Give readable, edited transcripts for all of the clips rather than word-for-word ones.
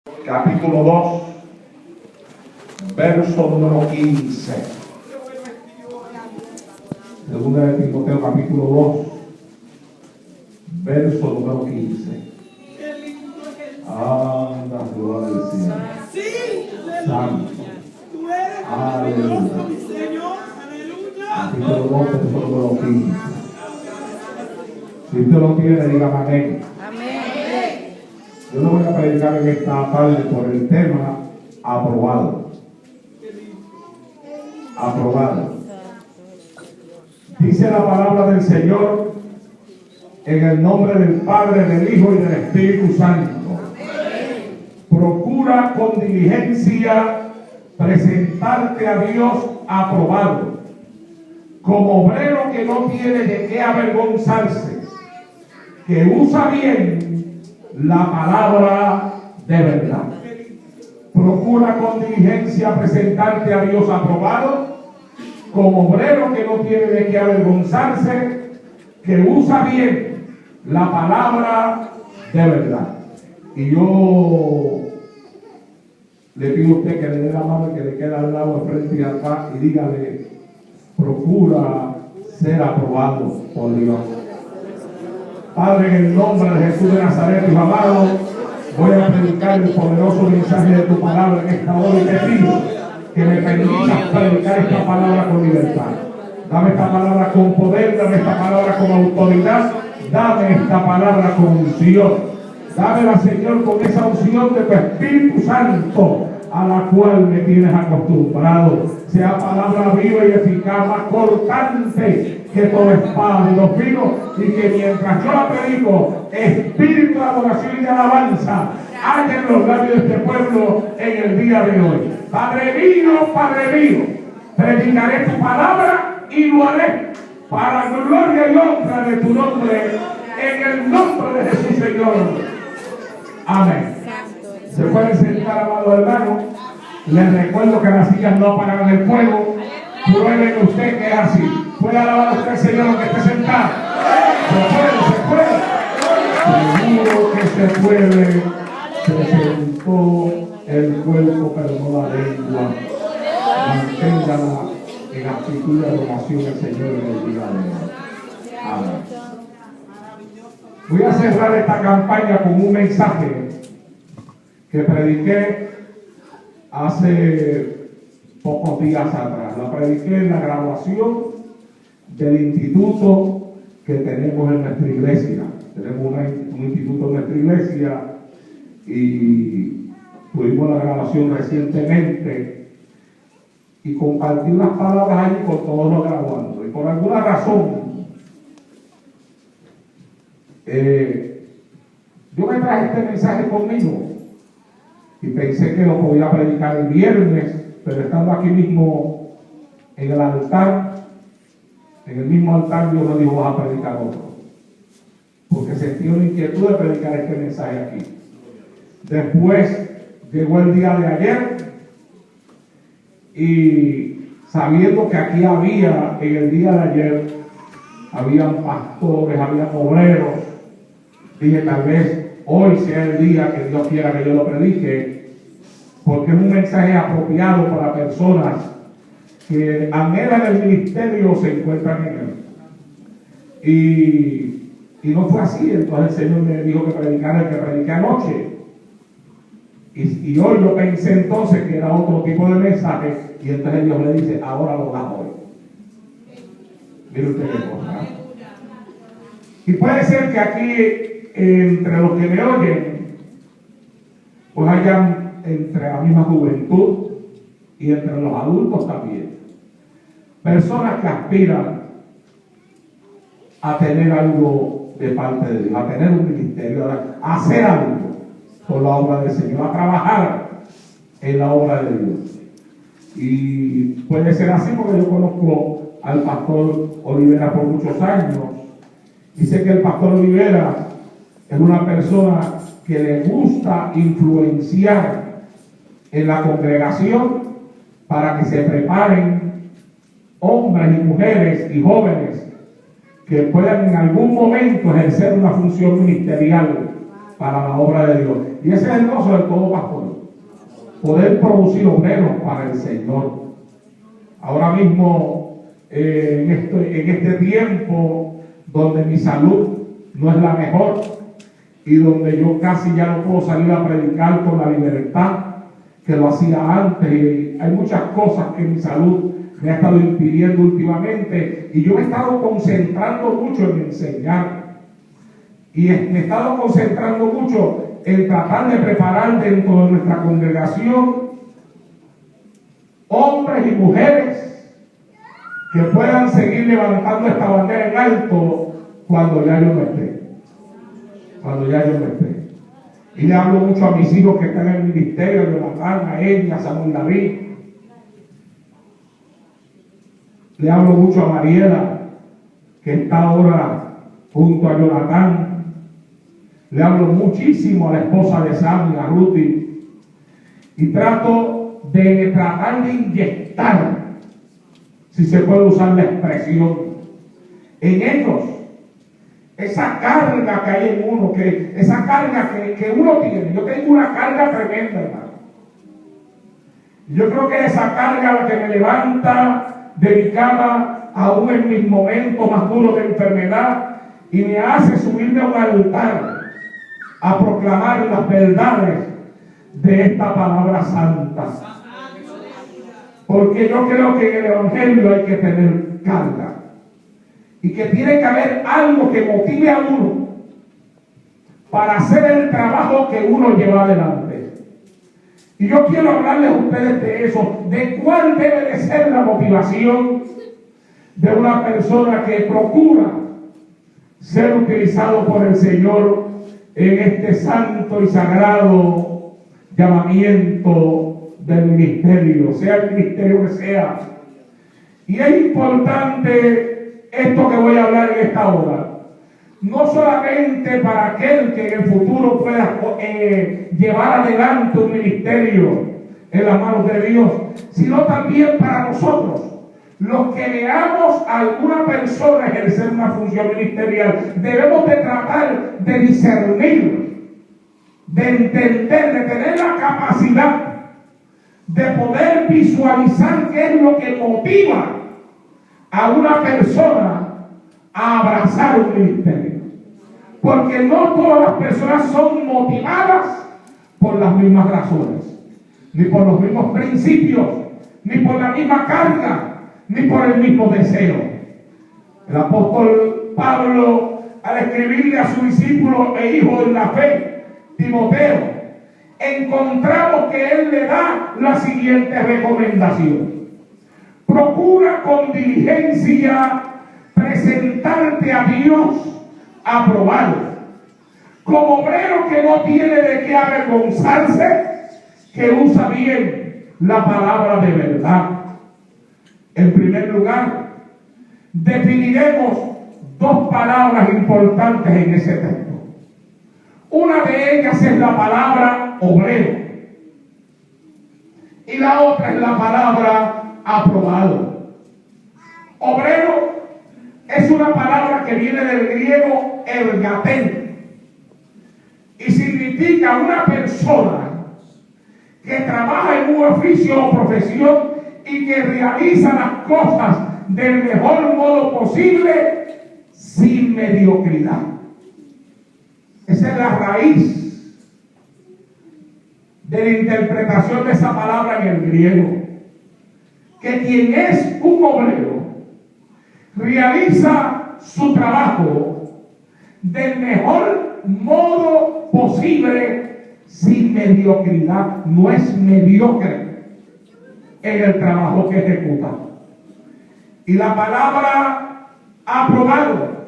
capítulo 2, verso número 15. Segunda de Timoteo, capítulo 2, verso número 15. Anda, gloria al Señor. Santo. Aleluya. Capítulo 2, verso número 15. Si usted lo tiene, diga amén. Yo no voy a predicar en esta tarde por el tema aprobado. Aprobado. Dice la palabra del Señor en el nombre del Padre, del Hijo y del Espíritu Santo. Procura con diligencia presentarte a Dios aprobado, como obrero que no tiene de qué avergonzarse, que usa bien la palabra de verdad. Procura con diligencia presentarte a Dios aprobado, como obrero que no tiene de qué avergonzarse, que usa bien la palabra de verdad. Y yo le pido a usted que le dé la mano que le queda al lado de frente y acá y dígale: procura ser aprobado por Dios. Padre, en el nombre de Jesús de Nazaret, Hijo amado, voy a predicar el poderoso mensaje de tu palabra en esta hora y te pido que me permitas predicar esta palabra con libertad. Dame esta palabra con poder, dame esta palabra con autoridad, dame esta palabra con unción. Dámela, Señor, con esa unción de tu Espíritu Santo a la cual me tienes acostumbrado. Sea palabra viva y eficaz, más cortante que toda espada de los filos, y que mientras yo la predico, espíritu de adoración y de alabanza haya en los labios de este pueblo en el día de hoy. Padre mío, predicaré tu palabra y lo haré para gloria y honra de tu nombre, en el nombre de Jesús, Señor. Amén. Se pueden sentar, amados hermanos. Les recuerdo que las sillas no apagan el fuego. Prueben usted que es así. Puede alabar usted al Señor aunque esté sentado. Se puede. Seguro que se puede. Se sentó el cuerpo, pero no la lengua. Manténgala en actitud de adoración al Señor en el día de hoy. Amén. Voy a cerrar esta campaña con un mensaje que prediqué hace pocos días atrás. La prediqué en la graduación del instituto que tenemos en nuestra iglesia. Tenemos un instituto en nuestra iglesia y tuvimos la graduación recientemente y compartí unas palabras ahí con todos los graduandos. Y por alguna razón yo me traje este mensaje conmigo y pensé que lo podía predicar el viernes, pero estando aquí mismo en el altar, en el mismo altar, Dios me dijo: vas a predicar otro, porque sentí una inquietud de predicar este mensaje aquí. Después llegó el día de ayer y sabiendo que aquí había, en el día de ayer, habían pastores, habían obreros, dije: tal vez hoy sea el día que Dios quiera que yo lo predique, porque es un mensaje apropiado para personas que anhelan el ministerio o se encuentran en él. Y no fue así. Entonces el Señor me dijo que predicara el que prediqué anoche. Y hoy yo pensé entonces que era otro tipo de mensaje, y entonces Dios le dice: ahora lo das hoy. Mire usted qué cosa. Y puede ser que aquí, entre los que me oyen, pues hayan entre la misma juventud y entre los adultos también, personas que aspiran a tener algo de parte de Dios, a tener un ministerio, a hacer algo por la obra del Señor, a trabajar en la obra de Dios. Y puede ser así porque yo conozco al pastor Olivera por muchos años y sé que el pastor Olivera es una persona que le gusta influenciar en la congregación para que se preparen hombres y mujeres y jóvenes que puedan en algún momento ejercer una función ministerial para la obra de Dios. Y ese es el gozo de todo pastor. Poder producir obreros para el Señor. Ahora mismo, en este tiempo donde mi salud no es la mejor y donde yo casi ya no puedo salir a predicar con la libertad que lo hacía antes, y hay muchas cosas que mi salud me ha estado impidiendo últimamente, y yo me he estado concentrando mucho en enseñar, y me he estado concentrando mucho en tratar de preparar dentro de nuestra congregación hombres y mujeres que puedan seguir levantando esta bandera en alto cuando ya yo no esté. Cuando ya yo no esté. Y le hablo mucho a mis hijos que están en el ministerio, a Jonathan, a ella, a Samuel David. Le hablo mucho a Mariela, que está ahora junto a Jonathan. Le hablo muchísimo a la esposa de Sammy, a Ruthie. Y trato de inyectar, si se puede usar la expresión, en ellos esa carga que hay en uno, esa carga que uno tiene. Yo tengo una carga tremenda, hermano. Yo creo que esa carga la que me levanta de mi cama, aún en mis momentos más duros de enfermedad, y me hace subirme a un altar a proclamar las verdades de esta palabra santa. Porque yo creo que en el Evangelio hay que tener carga. Y que tiene que haber algo que motive a uno para hacer el trabajo que uno lleva adelante. Y yo quiero hablarles a ustedes de eso, de cuál debe de ser la motivación de una persona que procura ser utilizado por el Señor en este santo y sagrado llamamiento del ministerio, sea el ministerio que sea. Y es importante esto que voy a hablar en esta hora, no solamente para aquel que en el futuro pueda llevar adelante un ministerio en las manos de Dios, sino también para nosotros, los que veamos a alguna persona ejercer una función ministerial. Debemos de tratar de discernir, de entender, de tener la capacidad de poder visualizar qué es lo que motiva a una persona a abrazar un ministerio. Porque no todas las personas son motivadas por las mismas razones, ni por los mismos principios, ni por la misma carga, ni por el mismo deseo. El apóstol Pablo, al escribirle a su discípulo e hijo en la fe, Timoteo, encontramos que él le da la siguiente recomendación: procura con diligencia presentarte a Dios aprobado, como obrero que no tiene de qué avergonzarse, que usa bien la palabra de verdad. En primer lugar, definiremos dos palabras importantes en ese texto. Una de ellas es la palabra obrero y la otra es la palabra aprobado. Obrero es una palabra que viene del griego ergaten y significa una persona que trabaja en un oficio o profesión y que realiza las cosas del mejor modo posible sin mediocridad. Esa es la raíz de la interpretación de esa palabra en el griego. Que quien es un obrero realiza su trabajo del mejor modo posible sin mediocridad. No es mediocre en el trabajo que ejecuta. Y la palabra aprobado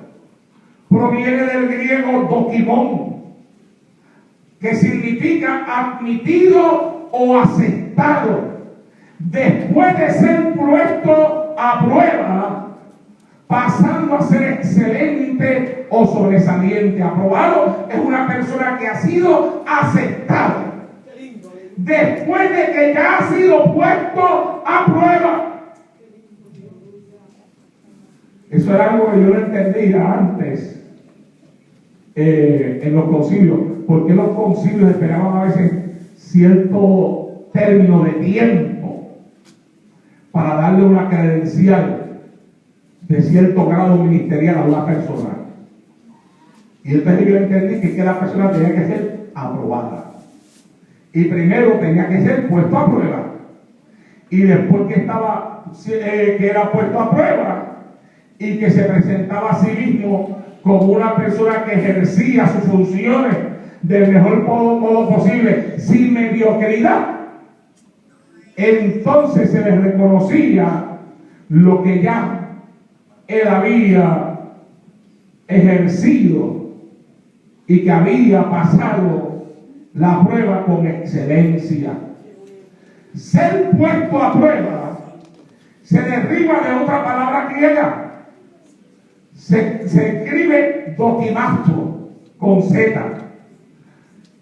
proviene del griego dokimon, que significa admitido o aceptado después de ser puesto a prueba, pasando a ser excelente o sobresaliente. Aprobado es una persona que ha sido aceptada después de que ya ha sido puesto a prueba. Eso era algo que yo no entendía antes en los concilios. ¿por qué los concilios esperaban a veces cierto término de tiempo para darle una credencial de cierto grado ministerial a una persona? Y entonces yo entendí que la persona tenía que ser aprobada. Y primero tenía que ser puesto a prueba. Y después que era puesto a prueba y que se presentaba a sí mismo como una persona que ejercía sus funciones del mejor modo posible, sin mediocridad, entonces se le reconocía lo que ya él había ejercido y que había pasado la prueba con excelencia. Ser puesto a prueba se deriva de otra palabra griega. Se escribe dokimasto con Z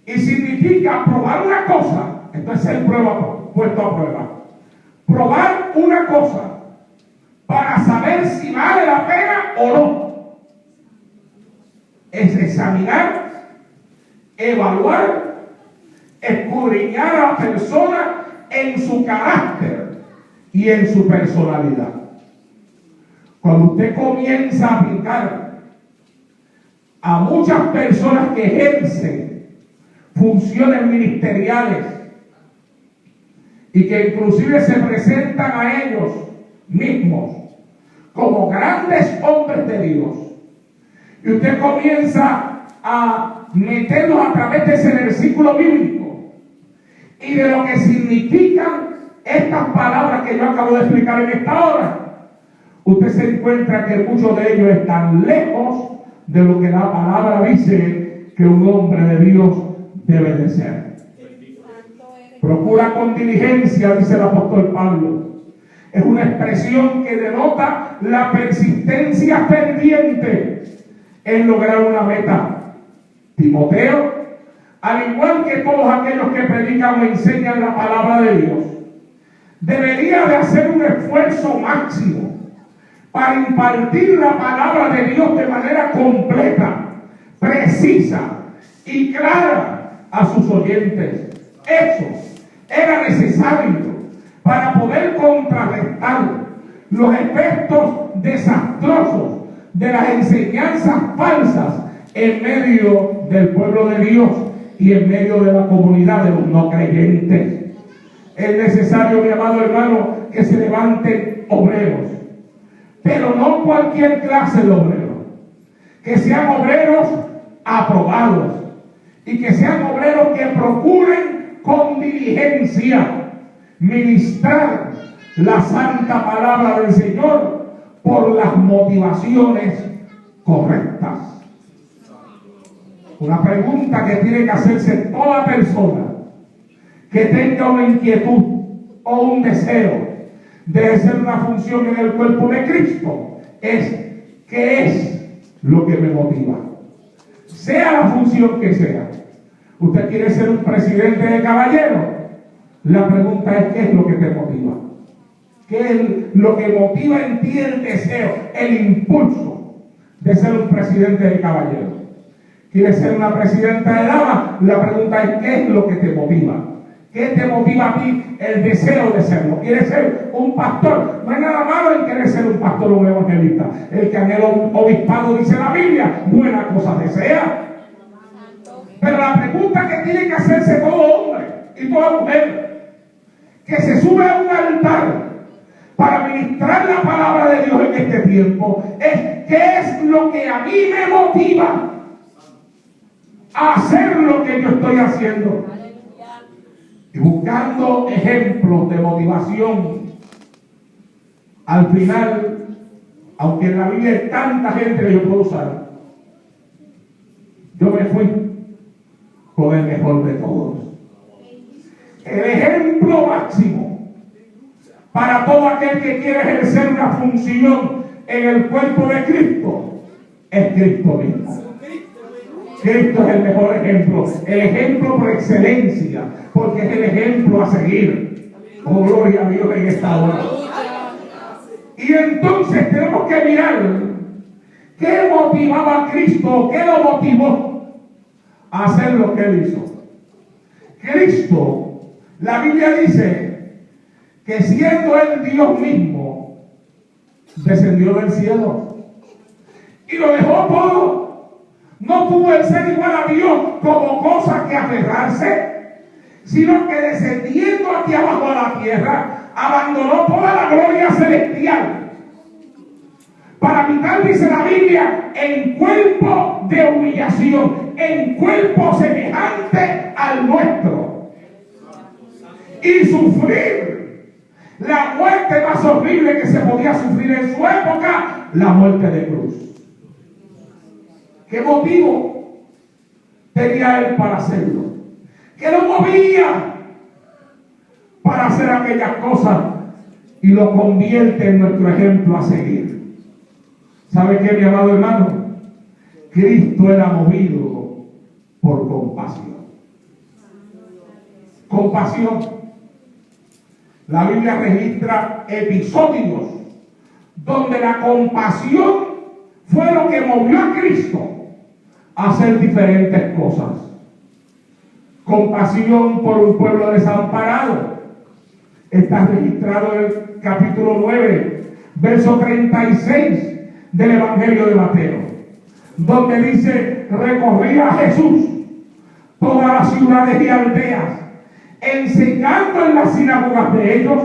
y significa probar una cosa. Entonces ser puesto a prueba. Probar una cosa para saber si vale la pena o no. Es examinar, evaluar, escudriñar a la persona en su carácter y en su personalidad. Cuando usted comienza a aplicar a muchas personas que ejercen funciones ministeriales y que inclusive se presentan a ellos mismos como grandes hombres de Dios, y usted comienza a meterlos a través de ese versículo bíblico y de lo que significan estas palabras que yo acabo de explicar en esta hora, usted se encuentra que muchos de ellos están lejos de lo que la palabra dice que un hombre de Dios debe de ser. Procura con diligencia, dice el apóstol Pablo. Es una expresión que denota la persistencia pendiente en lograr una meta. Timoteo, al igual que todos aquellos que predican o enseñan la palabra de Dios, debería de hacer un esfuerzo máximo para impartir la palabra de Dios de manera completa, precisa y clara a sus oyentes. Eso era necesario para poder contrarrestar los efectos desastrosos de las enseñanzas falsas en medio del pueblo de Dios y en medio de la comunidad de los no creyentes. Es necesario, mi amado hermano, que se levanten obreros, pero no cualquier clase de obreros, que sean obreros aprobados y que sean obreros que procuren con diligencia ministrar la santa palabra del Señor por las motivaciones correctas. Una pregunta que tiene que hacerse toda persona que tenga una inquietud o un deseo de ejercer una función en el cuerpo de Cristo es: ¿qué es lo que me motiva? Sea la función que sea. ¿Usted quiere ser un presidente de caballeros? La pregunta es: ¿qué es lo que te motiva? ¿Qué es lo que motiva en ti el deseo, el impulso de ser un presidente de caballeros? ¿Quieres ser una presidenta de damas? La pregunta es: ¿qué es lo que te motiva? ¿Qué te motiva a ti el deseo de serlo? ¿Quieres ser un pastor? No hay nada malo en querer ser un pastor o un evangelista. El que anhela un obispado, dice la Biblia, buena cosa desea. Pero la pregunta que tiene que hacerse todo hombre y toda mujer que se sube a un altar para ministrar la palabra de Dios en este tiempo es: ¿qué es lo que a mí me motiva a hacer lo que yo estoy haciendo? Y buscando ejemplos de motivación, al final, aunque en la Biblia hay tanta gente que yo puedo usar, yo me fui con el mejor de todos. El ejemplo máximo para todo aquel que quiere ejercer una función en el cuerpo de Cristo es Cristo mismo. Cristo es el mejor ejemplo, el ejemplo por excelencia, porque es el ejemplo a seguir. Oh, gloria a Dios en esta hora. Y entonces tenemos que mirar qué motivaba a Cristo, qué lo motivó a hacer lo que Él hizo. Cristo, la Biblia dice que siendo Él Dios mismo, descendió del cielo y lo dejó todo. No pudo Él ser igual a Dios como cosa que aferrarse, sino que descendiendo aquí abajo a la tierra, abandonó toda la gloria celestial para habitar, dice la Biblia, en cuerpo de humillación, en cuerpo semejante al nuestro, y sufrir la muerte más horrible que se podía sufrir en su época, la muerte de cruz. ¿Qué motivo tenía Él para hacerlo? ¿Qué lo movía para hacer aquellas cosas? Y lo convierte en nuestro ejemplo a seguir. ¿Sabe qué, mi amado hermano? Cristo era movido por compasión. Compasión. La Biblia registra episodios donde la compasión fue lo que movió a Cristo a hacer diferentes cosas. Compasión por un pueblo desamparado. Está registrado en el capítulo 9, verso 36 del Evangelio de Mateo, donde dice: recorría Jesús todas las ciudades y aldeas, enseñando en las sinagogas de ellos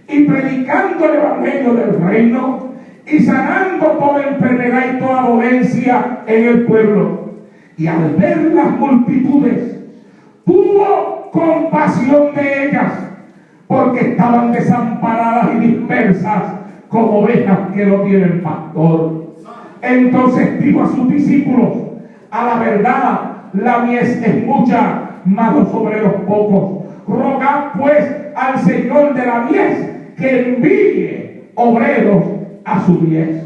y predicando el Evangelio del reino y sanando toda enfermedad y toda dolencia en el pueblo. Y al ver las multitudes, tuvo compasión de ellas, porque estaban desamparadas y dispersas como ovejas que no tienen pastor. Entonces dijo a sus discípulos: a la verdad, la mies es mucha, mas los obreros pocos. Rogad pues al Señor de la mies que envíe obreros a su mies.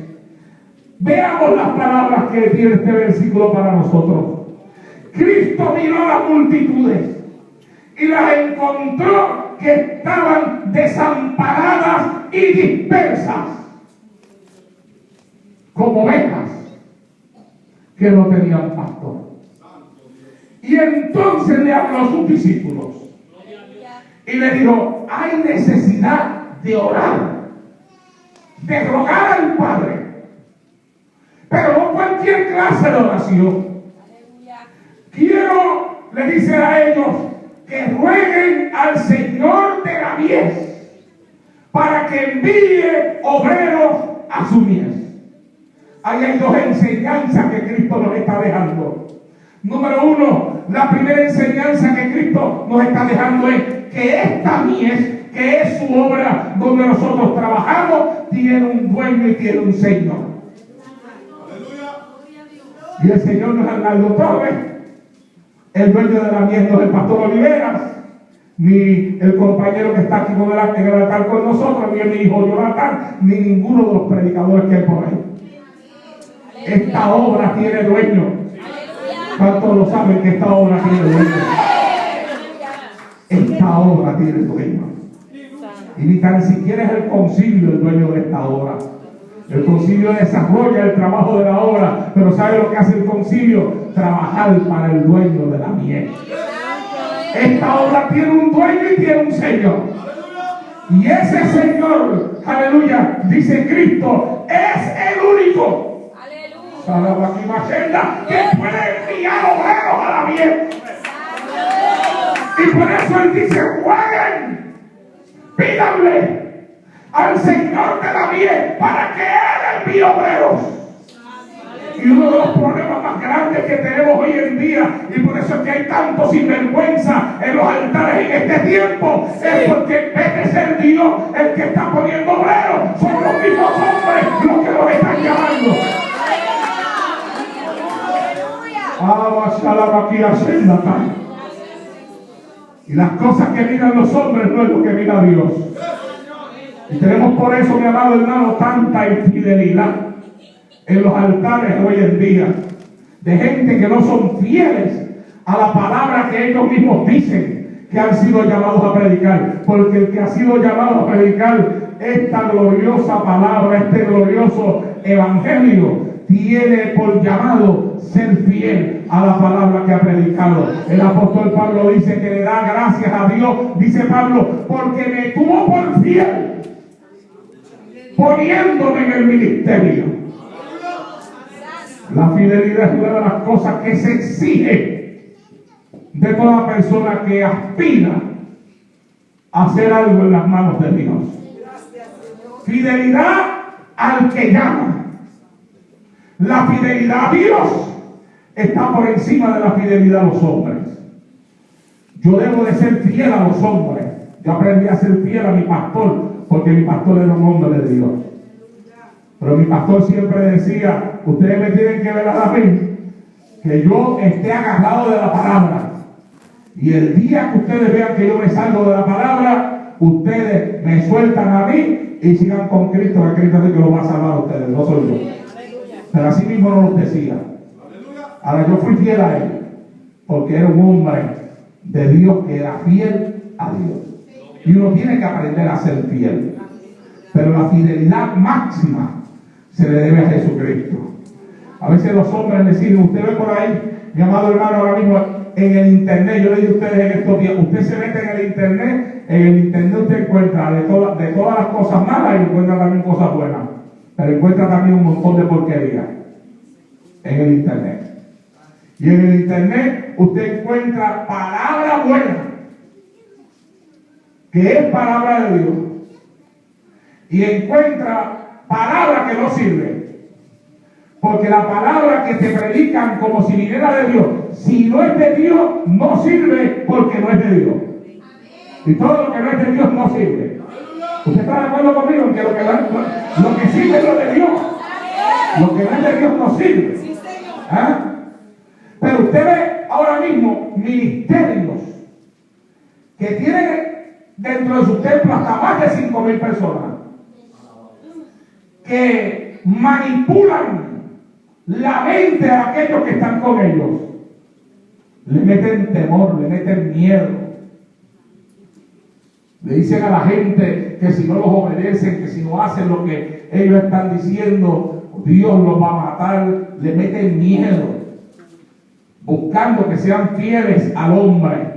Veamos las palabras que tiene este versículo para nosotros. Cristo miró a las multitudes y las encontró que estaban desamparadas y dispersas como ovejas que no tenían pastor. Y entonces le habló a sus discípulos y le dijo: hay necesidad de orar, de rogar al Padre, pero no cualquier clase de oración. Quiero, le dice a ellos, que rueguen al Señor de la mies para que envíe obreros a su mies. Ahí hay dos enseñanzas que Cristo nos está dejando. Número uno, la primera enseñanza que Cristo nos está dejando es que esta mies, que es su obra donde nosotros trabajamos, tiene un dueño y tiene un Señor. Y el Señor no es Arnaldo Torres, el dueño de la mies no es el pastor Oliveras, ni el compañero que está aquí en el altar con nosotros, ni mi hijo Jonathan, ni ninguno de los predicadores que hay por ahí. Esta obra tiene dueño. ¿Cuántos lo saben que esta obra tiene dueño? Esta obra tiene dueño. Y ni tan siquiera es el concilio el dueño de esta obra. El concilio desarrolla el trabajo de la obra, pero ¿sabe lo que hace el concilio? Trabajar para el dueño de la mies. Esta obra tiene un dueño y tiene un Señor. Y ese Señor, aleluya, dice Cristo, es el único que puede enviar obreros a la mies. Y por eso Él dice: rueguen, pídanle al Señor de la mies para que Él envíe obreros. Y uno de los problemas más grandes que tenemos hoy en día, y por eso es que hay tanto sinvergüenza en los altares en este tiempo, es porque en vez de ser Dios el que está poniendo obreros, son los mismos hombres los que los están llamando. Y las cosas que miran los hombres no es lo que mira Dios. Y tenemos por eso, mi amado hermano, tanta infidelidad en los altares hoy en día, de gente que no son fieles a la palabra que ellos mismos dicen que han sido llamados a predicar. Porque el que ha sido llamado a predicar esta gloriosa palabra, este glorioso evangelio, tiene por llamado ser fiel a la palabra que ha predicado. El apóstol Pablo dice que le da gracias a Dios, dice Pablo, porque me tuvo por fiel, poniéndome en el ministerio. La fidelidad es una de las cosas que se exige de toda persona que aspira a hacer algo en las manos de Dios. Fidelidad al que llama. La fidelidad a Dios está por encima de la fidelidad a los hombres. Yo debo de ser fiel a los hombres. Yo aprendí a ser fiel a mi pastor, porque mi pastor era un hombre de Dios. Pero mi pastor siempre decía, ustedes me tienen que ver a mí, que yo esté agarrado de la palabra. Y el día que ustedes vean que yo me salgo de la palabra, ustedes me sueltan a mí y sigan con Cristo, que Cristo es el que lo va a salvar a ustedes, no soy yo. Pero así mismo no los decía. Ahora yo fui fiel a él, porque era un hombre de Dios que era fiel a Dios. Y uno tiene que aprender a ser fiel. Pero la fidelidad máxima se le debe a Jesucristo. A veces los hombres deciden, usted ve por ahí, mi amado hermano, ahora mismo en el internet, yo le digo a ustedes en estos días, usted se mete en el internet usted encuentra de todas las cosas malas y encuentra también cosas buenas. Pero encuentra también un montón de porquería en el internet. Y en el internet usted encuentra palabra buena, que es palabra de Dios, y encuentra palabra que no sirve. Porque la palabra que te predican como si viniera de Dios, si no es de Dios, no sirve porque no es de Dios. Y todo lo que no es de Dios no sirve. ¿Usted está de acuerdo conmigo en que lo que sirve es lo de Dios? Lo que no es de Dios no sirve. ¿Ah? Pero usted ve ahora mismo ministerios que tienen dentro de su templo hasta más de 5,000 personas, que manipulan la mente a aquellos que están con ellos. Le meten temor, le meten miedo. Le dicen a la gente que si no los obedecen, que si no hacen lo que ellos están diciendo, Dios los va a matar. Le meten miedo, buscando que sean fieles al hombre.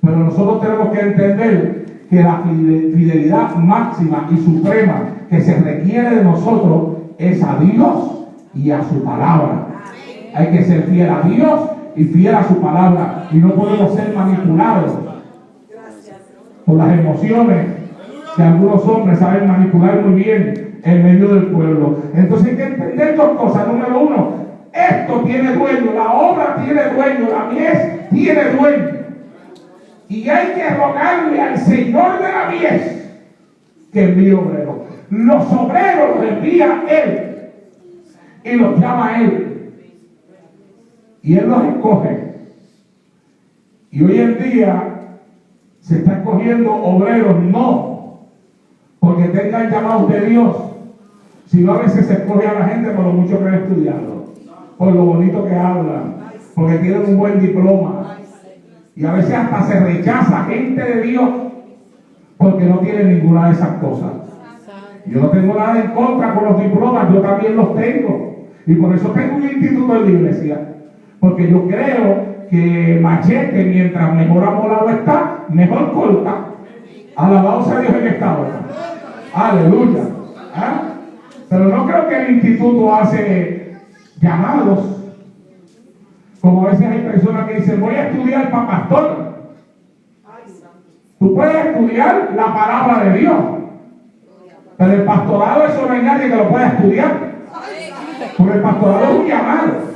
Pero nosotros tenemos que entender que la fidelidad máxima y suprema que se requiere de nosotros es a Dios y a su palabra. Hay que ser fiel a Dios y fiel a su palabra, y no podemos ser manipulados por las emociones que algunos hombres saben manipular muy bien en medio del pueblo. Entonces hay que entender dos cosas. Número uno, esto tiene dueño, la obra tiene dueño, la mies tiene dueño, y hay que rogarle al Señor de la mies que envíe obreros. Los obreros los envía Él y los llama a Él, y Él los escoge. Y hoy en día se está escogiendo obreros no porque tengan llamados de Dios, sino a veces se escoge a la gente por lo mucho que han estudiado, por lo bonito que hablan, porque tienen un buen diploma. Y a veces hasta se rechaza gente de Dios porque no tienen ninguna de esas cosas. Yo no tengo nada en contra con los diplomas, yo también los tengo. Y por eso tengo un instituto en la iglesia. Porque yo creo que machete, mientras mejor amolado está, mejor corta. Alabado sea Dios en esta hora. Aleluya. ¿Ah? Pero no creo que el instituto hace llamados. Como a veces hay personas que dicen, voy a estudiar para pastor. Tú puedes estudiar la palabra de Dios, pero el pastorado, eso no hay nadie que lo pueda estudiar. Porque el pastorado es un llamado.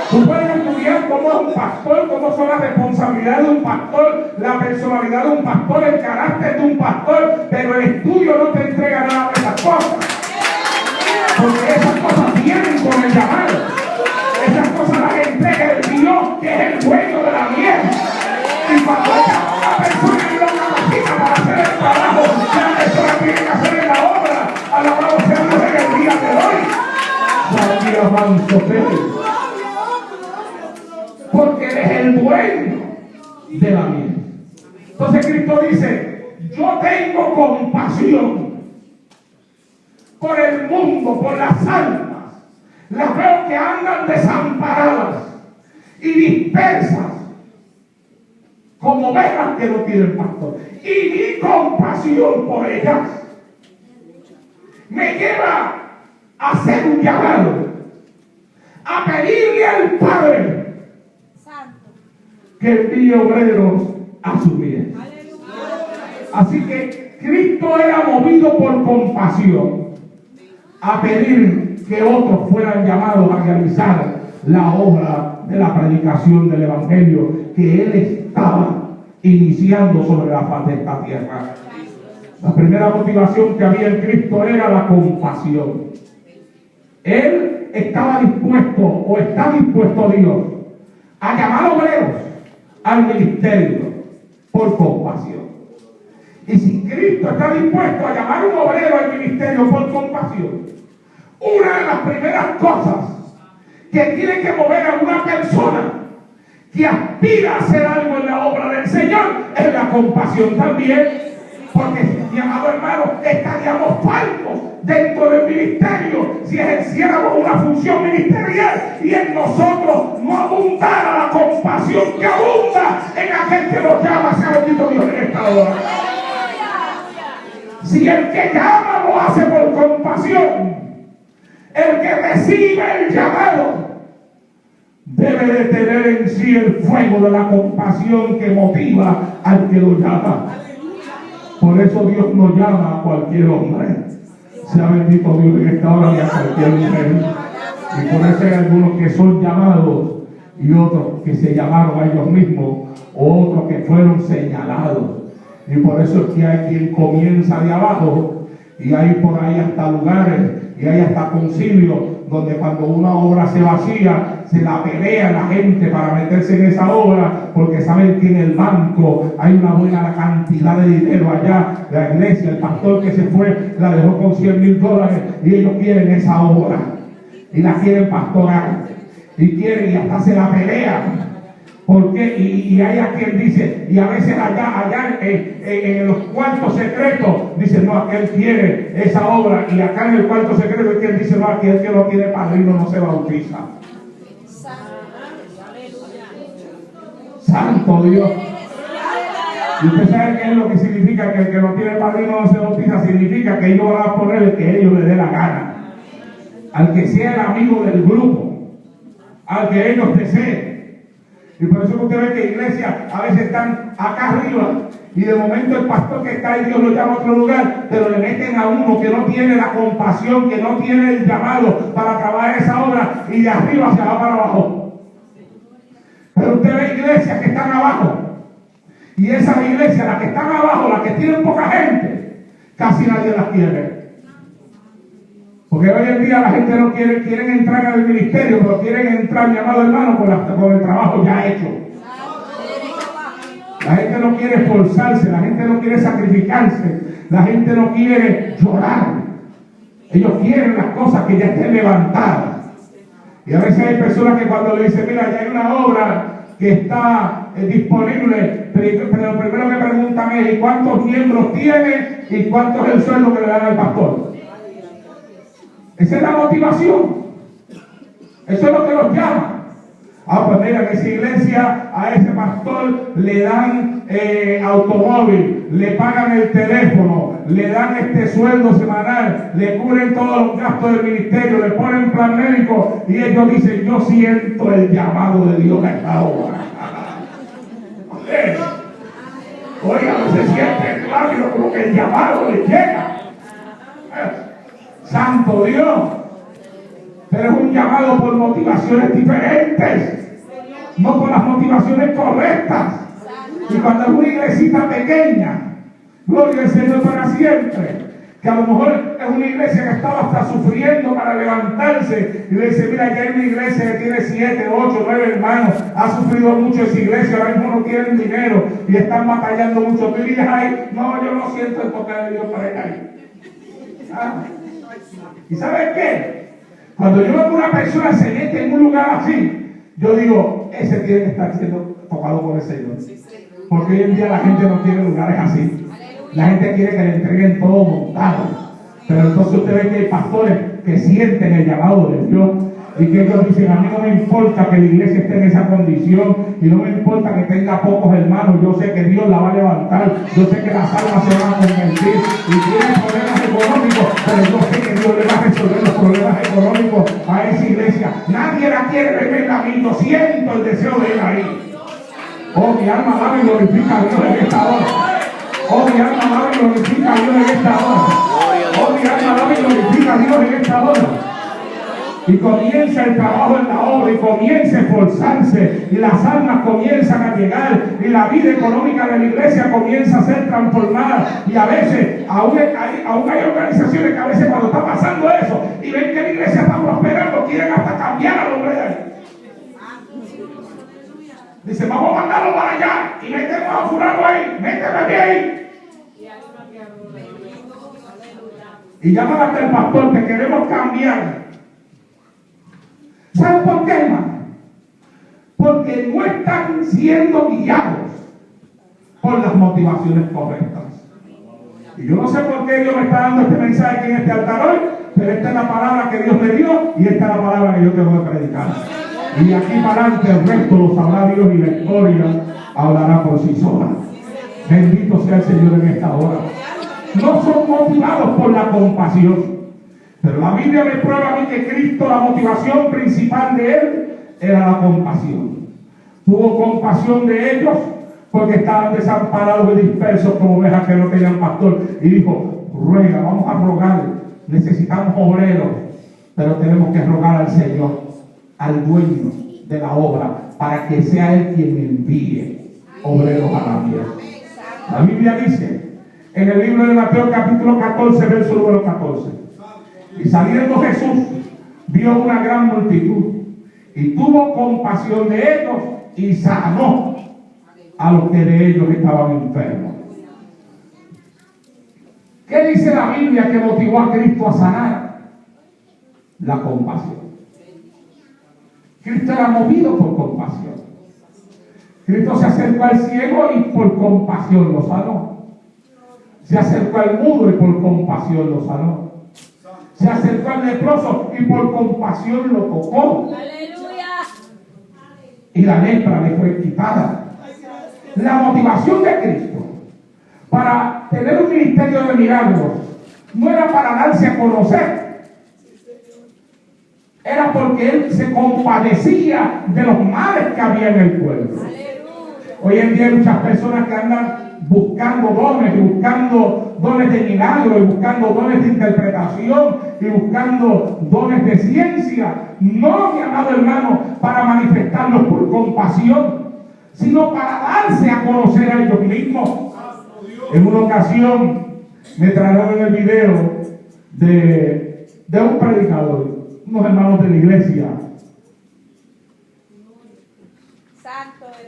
Tú puedes estudiar cómo es un pastor, cómo son las responsabilidades de un pastor, la personalidad de un pastor, el carácter de un pastor, pero el estudio no te entrega nada de esas cosas. Porque esas cosas vienen con el llamado. Esas cosas las entrega el Dios, que es el dueño de la miel. Y cuando la persona que lo capacita para hacer el trabajo, la persona tiene que hacer la obra. Alabado sea Dios en el día de hoy. Porque Él es el dueño de la miel. Entonces Cristo dice, yo tengo compasión por el mundo, por las almas. Las veo que andan desamparadas. y dispersas como ovejas que no tienen pastor. Y mi compasión por ellas me lleva a hacer un llamado, a pedirle al Padre que envíe obreros a su bien. Así que Cristo era movido por compasión a pedir que otros fueran llamados a realizar la obra de la predicación del Evangelio que Él estaba iniciando sobre la faz de esta tierra. La primera motivación que había en Cristo era la compasión. Él estaba dispuesto, o está dispuesto Dios, a llamar obreros al ministerio por compasión. Y si Cristo está dispuesto a llamar un obrero al ministerio por compasión, una de las primeras cosas que tiene que mover a una persona que aspira a hacer algo en la obra del Señor es la compasión también. Porque, mi amado hermano, estaríamos faltos dentro del ministerio si ejerciéramos una función ministerial y en nosotros no abundara la compasión que abunda en aquel que nos llama. Sea bendito Dios en esta hora. Si el que llama lo hace por compasión, el que recibe el llamado debe de tener en sí el fuego de la compasión que motiva al que lo llama. Por eso Dios no llama a cualquier hombre. Sea bendito Dios en esta hora y a cualquier mujer. Y por eso hay algunos que son llamados y otros que se llamaron a ellos mismos, o otros que fueron señalados. Y por eso es que hay quien comienza de abajo, y hay por ahí hasta lugares y hay hasta concilios donde cuando una obra se vacía, se la pelea la gente para meterse en esa obra, porque saben que en el banco hay una buena cantidad de dinero allá. La iglesia, el pastor que se fue, la dejó con $100,000 y ellos quieren esa obra y la quieren pastorar y quieren, y hasta se la pelean. ¿Por qué? Y hay a quien dice, y a veces allá en los cuartos secretos, dice, no, aquel quiere esa obra, y acá en el cuarto secreto es quien dice, no, aquel que no tiene padrino no se bautiza. Santo Dios. Y usted sabe qué es lo que significa que el que no tiene padrino no se bautiza. Significa que ellos van a poner el que ellos les dé la gana, al que sea el amigo del grupo, al que ellos deseen. Y por eso que usted ve que iglesias a veces están acá arriba y de momento el pastor que está ahí, Dios lo llama a otro lugar, pero le meten a uno que no tiene la compasión, que no tiene el llamado para acabar esa obra, y de arriba se va para abajo. Pero usted ve iglesias que están abajo, y esas iglesias, las que están abajo, las que tienen poca gente, casi nadie las quiere. Porque hoy en día la gente no quieren entrar al ministerio, pero quieren entrar, mi amado hermano, con el trabajo ya hecho. La gente no quiere esforzarse, la gente no quiere sacrificarse, la gente no quiere llorar. Ellos quieren las cosas que ya estén levantadas. Y a veces hay personas que cuando le dicen, mira, ya hay una obra que está disponible, pero lo primero que preguntan es, ¿y cuántos miembros tiene? ¿Y cuánto es el sueldo que le dan al pastor? Esa es la motivación. Eso es lo que los llama. Pues mira, en esa iglesia a ese pastor le dan automóvil, le pagan el teléfono, le dan este sueldo semanal, le cubren todos los gastos del ministerio, le ponen plan médico, y ellos dicen, yo siento el llamado de Dios a esta hora. Oiga, se siente claro como que el llamado le llega. Santo Dios. Pero es un llamado por motivaciones diferentes, no por las motivaciones correctas. Y cuando es una iglesita pequeña, gloria al Señor para siempre, que a lo mejor es una iglesia que estaba hasta sufriendo para levantarse, y le dice, mira, ya hay una iglesia que tiene 7, 8, 9 hermanos, ha sufrido mucho esa iglesia, ahora mismo no tienen dinero y están batallando mucho. Tú dices, ay, no, yo no siento el toque de Dios para ir ahí. ¿Y sabes qué? Cuando yo veo que una persona se mete en un lugar así, yo digo, ese tiene que estar siendo tocado por el Señor. Porque hoy en día la gente no quiere lugares así. La gente quiere que le entreguen todo montado. Pero entonces usted ve que hay pastores que sienten el llamado de Dios, Y que ellos dicen, a mí no me importa que la iglesia esté en esa condición y no me importa que tenga pocos hermanos, yo sé que Dios la va a levantar, yo sé que las almas se van a convertir y tienen problemas económicos, pero yo sé que Dios le va a resolver los problemas económicos a esa iglesia. Nadie la quiere ver a mí, yo siento el deseo de ir ahí. Oh, mi alma alaba y glorifica a Dios en esta hora. Oh, mi alma alaba y glorifica a Dios en esta hora. Oh, mi alma alaba y glorifica a Dios en esta hora. Y comienza el trabajo en la obra y comienza a esforzarse y las almas comienzan a llegar y la vida económica de la iglesia comienza a ser transformada. Y a veces aún hay organizaciones que a veces cuando está pasando eso y ven que la iglesia está prosperando, quieren hasta cambiar al hombre de ahí. Dice, vamos a mandarlo para allá y metemos a fulano ahí, méteme ahí. Y llaman hasta el pastor, te queremos cambiar. ¿Saben por qué, hermano? Porque no están siendo guiados por las motivaciones correctas. Y yo no sé por qué Dios me está dando este mensaje aquí en este altar hoy, pero esta es la palabra que Dios me dio y esta es la palabra que yo tengo que predicar. Y de aquí para adelante el resto lo sabrá Dios y la historia hablará por sí sola. Bendito sea el Señor en esta hora. No son motivados por la compasión. Pero la Biblia me prueba a mí que Cristo, la motivación principal de Él era la compasión. Tuvo compasión de ellos porque estaban desamparados y dispersos como ovejas que no tenían pastor. Y dijo, ruega, vamos a rogar, necesitamos obreros, pero tenemos que rogar al Señor, al dueño de la obra, para que sea Él quien envíe obreros a la vida. La Biblia dice, en el libro de Mateo capítulo 14, verso número 14, y saliendo Jesús, vio una gran multitud y tuvo compasión de ellos y sanó a los que de ellos estaban enfermos. ¿Qué dice la Biblia que motivó a Cristo a sanar? La compasión. Cristo era movido por compasión. Cristo se acercó al ciego y por compasión lo sanó. Se acercó al mudo y por compasión lo sanó. Se acercó al leproso y por compasión lo tocó. ¡Aleluya! Y la lepra le fue quitada. La motivación de Cristo para tener un ministerio de milagros no era para darse a conocer. Era porque Él se compadecía de los males que había en el pueblo. Hoy en día hay muchas personas que andan buscando dones y buscando dones de milagro y buscando dones de interpretación y buscando dones de ciencia. No, mi amado hermano, para manifestarlos por compasión, sino para darse a conocer a ellos mismos. En una ocasión me trajeron el video de un predicador, unos hermanos de la iglesia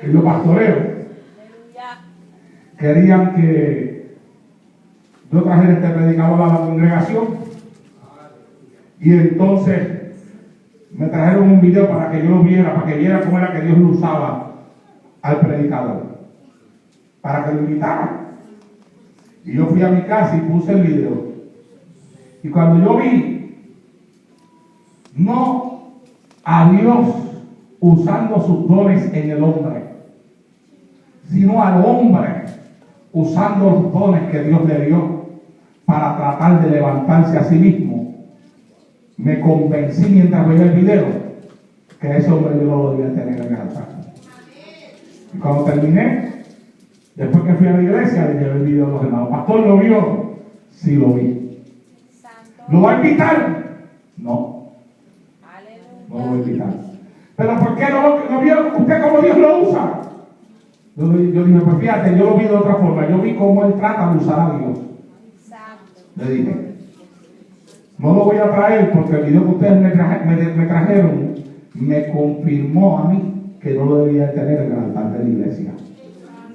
que yo pastoreo. Querían que yo trajera este predicador a la congregación y entonces me trajeron un video para que yo lo viera, para que viera cómo era que Dios lo usaba al predicador, para que lo invitara. Y yo fui a mi casa y puse el video. Y cuando yo vi, no a Dios usando sus dones en el hombre, sino al hombre usando los dones que Dios le dio para tratar de levantarse a sí mismo, me convencí mientras veía el video que ese hombre yo no lo debía tener en el altar. Y cuando terminé, después que fui a la iglesia, le llevé el video a los hermanos. ¿Pastor lo vio? Sí, lo vi. ¿Lo va a invitar? No. No lo voy a invitar. ¿Pero por qué no vio usted cómo Dios lo usa? Yo dije, pues fíjate, yo lo vi de otra forma. Yo vi cómo Él trata de usar a Dios. Le dije, no lo voy a traer porque el video que ustedes me trajeron me confirmó a mí que no lo debía tener en el altar de la iglesia.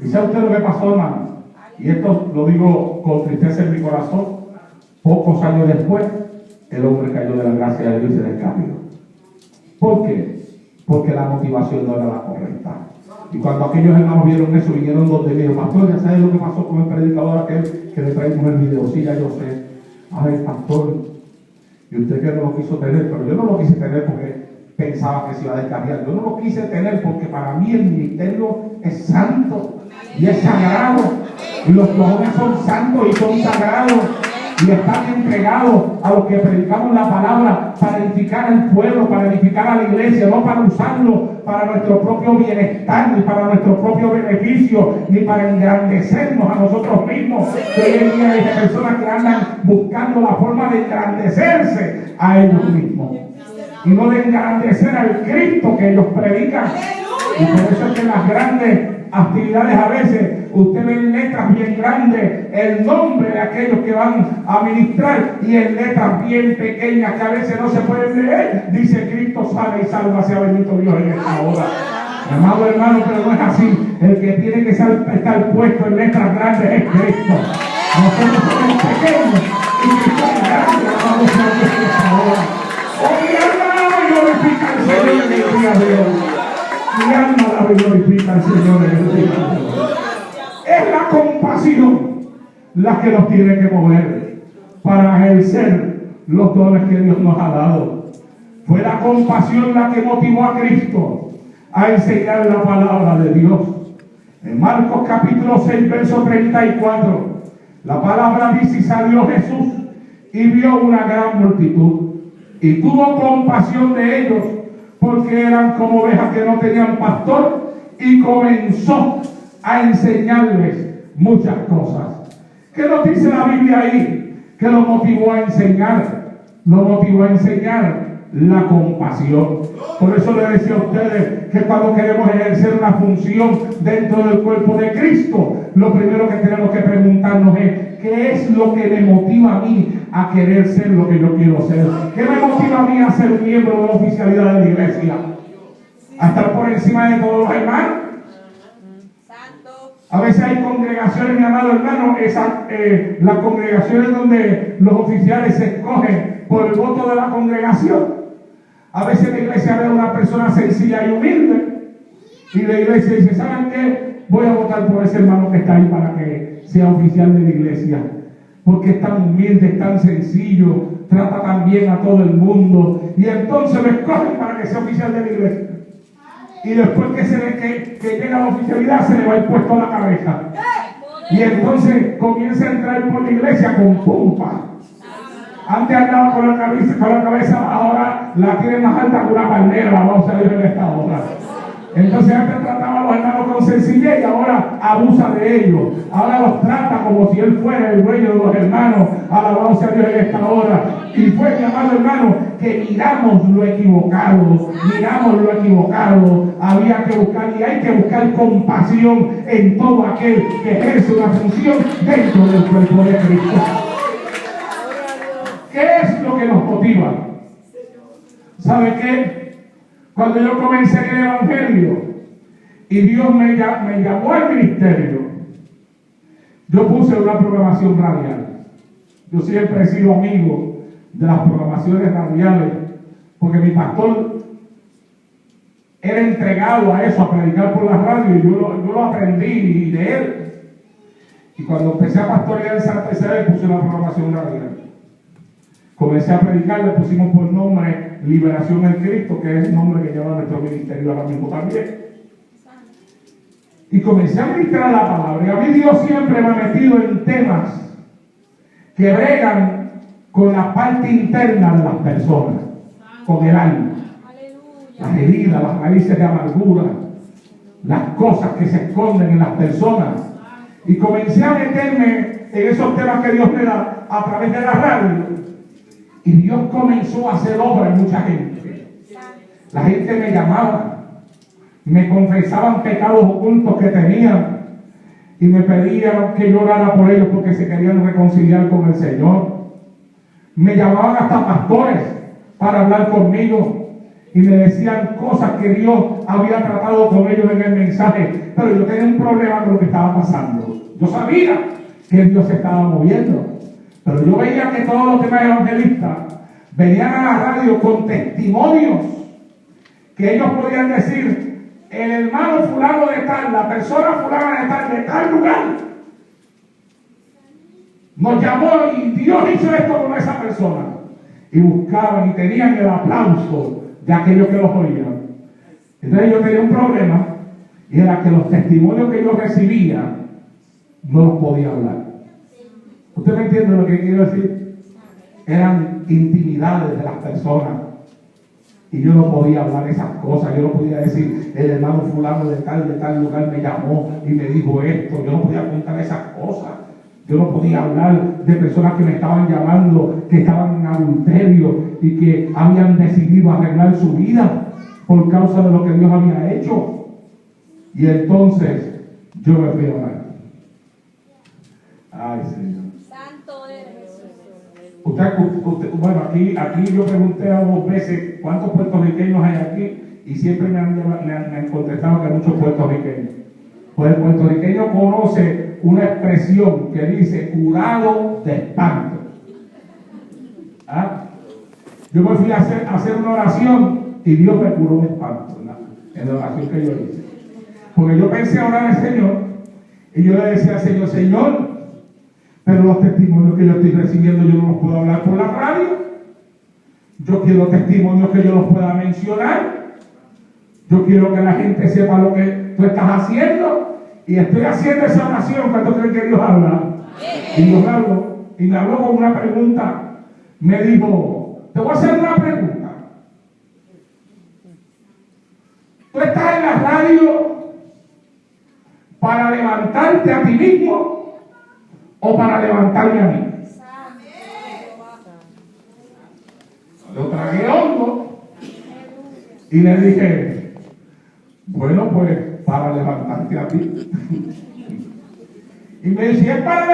¿Y sabe usted lo que pasó, hermano? Y esto lo digo con tristeza en mi corazón. Pocos años después, el hombre cayó de la gracia de Dios y se descarrió. ¿Por qué? Porque la motivación no era la correcta. Y cuando aquellos hermanos vieron eso, vinieron donde me dijo, pastor, ¿ya sabes lo que pasó con el predicador aquel que le traímos el video? Sí, ya yo sé. Ay, pastor, y usted que no lo quiso tener, pero yo no lo quise tener porque pensaba que se iba a descarriar. Yo no lo quise tener porque para mí el ministerio es santo y es sagrado. Y los jóvenes son santos y son sagrados. Y están entregados a los que predicamos la palabra para edificar al pueblo, para edificar a la iglesia, no para usarlo para nuestro propio bienestar, ni para nuestro propio beneficio, ni para engrandecernos a nosotros mismos. Que hoy en día hay personas que andan buscando la forma de engrandecerse a ellos mismos y no de engrandecer al Cristo que ellos predican. Y por eso es que las grandes actividades a veces usted ve en letras bien grandes el nombre de aquellos que van a ministrar y en letras bien pequeñas que a veces no se pueden leer dice Cristo salva y salva, sea bendito Dios en esta hora. Amado hermano, pero no es así. El que tiene que estar puesto en letras grandes es Cristo. Nosotros somos pequeños y Cristo es grande. Amado sea Dios en esta hora. Oh, mi alma y glorifica al Señor en el día de hoy. Mi alma la glorifica al Señor en el día de hoy. Es la compasión la que nos tiene que mover para ejercer los dones que Dios nos ha dado. Fue la compasión la que motivó a Cristo a enseñar la palabra de Dios. En Marcos capítulo 6, verso 34, la palabra dice: y salió Jesús y vio una gran multitud y tuvo compasión de ellos, porque eran como ovejas que no tenían pastor, y comenzó a enseñarles muchas cosas. ¿Qué nos dice la Biblia ahí? Que lo motivó a enseñar. Lo motivó a enseñar la compasión. Por eso le decía a ustedes que cuando queremos ejercer una función dentro del cuerpo de Cristo, lo primero que tenemos que preguntarnos es: ¿qué es lo que me motiva a mí a querer ser lo que yo quiero ser? ¿Qué me motiva a mí a ser miembro de la oficialidad de la iglesia? ¿A estar por encima de todos los hermanos? A veces hay congregaciones, mi amado hermano, las congregaciones donde los oficiales se escogen por el voto de la congregación. A veces la iglesia ve a una persona sencilla y humilde y la iglesia dice: ¿saben qué? Voy a votar por ese hermano que está ahí para que sea oficial de la iglesia, porque es tan humilde, es tan sencillo, trata tan bien a todo el mundo, y entonces lo escogen para que sea oficial de la iglesia. Y después que llega a la oficialidad se le va el puesto a la cabeza. Y entonces comienza a entrar por la iglesia con pompa. Antes andaba con la cabeza, ahora la tiene más alta que una palmera, vamos a ver en esta hora. Entonces antes trataba a los hermanos con sencillez y ahora abusa de ellos. Ahora los trata como si él fuera el dueño de los hermanos. Alabado sea Dios en esta hora. Y fue, mi amado hermano, que miramos lo equivocado. Había que buscar, y hay que buscar compasión en todo aquel que ejerce una función dentro del cuerpo de Cristo. ¿Qué es lo que nos motiva? ¿Sabe qué? Cuando yo comencé en el evangelio y Dios me llamó al ministerio, yo puse una programación radial. Yo siempre he sido amigo de las programaciones radiales, porque mi pastor era entregado a eso, a predicar por la radio, y yo lo aprendí de él. Y cuando empecé a pastorear en Santa Isabel, puse una programación radial. Comencé a predicar, le pusimos por nombre Liberación en Cristo, que es el nombre que lleva nuestro ministerio ahora mismo también. Y comencé a ministrar la palabra. Y a mí Dios siempre me ha metido en temas que bregan con la parte interna de las personas, con el alma. Las heridas, las raíces de amargura, las cosas que se esconden en las personas. Y comencé a meterme en esos temas que Dios me da a través de la radio. Y Dios comenzó a hacer obra en mucha gente. La gente me llamaba, me confesaban pecados ocultos que tenían y me pedían que yo orara por ellos porque se querían reconciliar con el Señor. Me llamaban hasta pastores para hablar conmigo y me decían cosas que Dios había tratado con ellos en el mensaje, pero yo tenía un problema con lo que estaba pasando. Yo sabía que Dios se estaba moviendo, pero yo veía que todos los demás evangelistas venían a la radio con testimonios que ellos podían decir: el hermano fulano de tal, la persona fulana de tal lugar, nos llamó y Dios hizo esto con esa persona. Y buscaban y tenían el aplauso de aquellos que los oían. Entonces yo tenía un problema, y era que los testimonios que yo recibía no los podía hablar. ¿Usted me entiende lo que quiero decir? Eran intimidades de las personas. Y yo no podía hablar esas cosas. Yo no podía decir, el hermano fulano de tal lugar me llamó y me dijo esto. Yo no podía contar esas cosas. Yo no podía hablar de personas que me estaban llamando, que estaban en adulterio y que habían decidido arreglar su vida por causa de lo que Dios había hecho. Y entonces yo me fui a orar. Ay, Señor. Santo eres Jesús. Bueno, aquí yo pregunté a 2 veces cuántos puertorriqueños hay aquí y siempre me han contestado que hay muchos puertorriqueños. Pues el puertorriqueño conoce una expresión que dice curado de espanto. ¿Ah? Yo me fui a hacer una oración y Dios me curó de espanto en la oración que yo hice. Porque yo pensé orar al Señor y yo le decía al Señor, Señor, pero los testimonios que yo estoy recibiendo yo no los puedo hablar por la radio. Yo quiero testimonios que yo los pueda mencionar. Yo quiero que la gente sepa lo que tú estás haciendo. Y estoy haciendo esa oración cuando creen que Dios habla. Y Dios habló, y me habló con una pregunta. Me dijo, te voy a hacer una pregunta. ¿Tú estás en la radio para levantarte a ti mismo o para levantarme a mí? Lo tragué hondo y le dije, bueno, pues para levantarte a ti. Y me dice, es para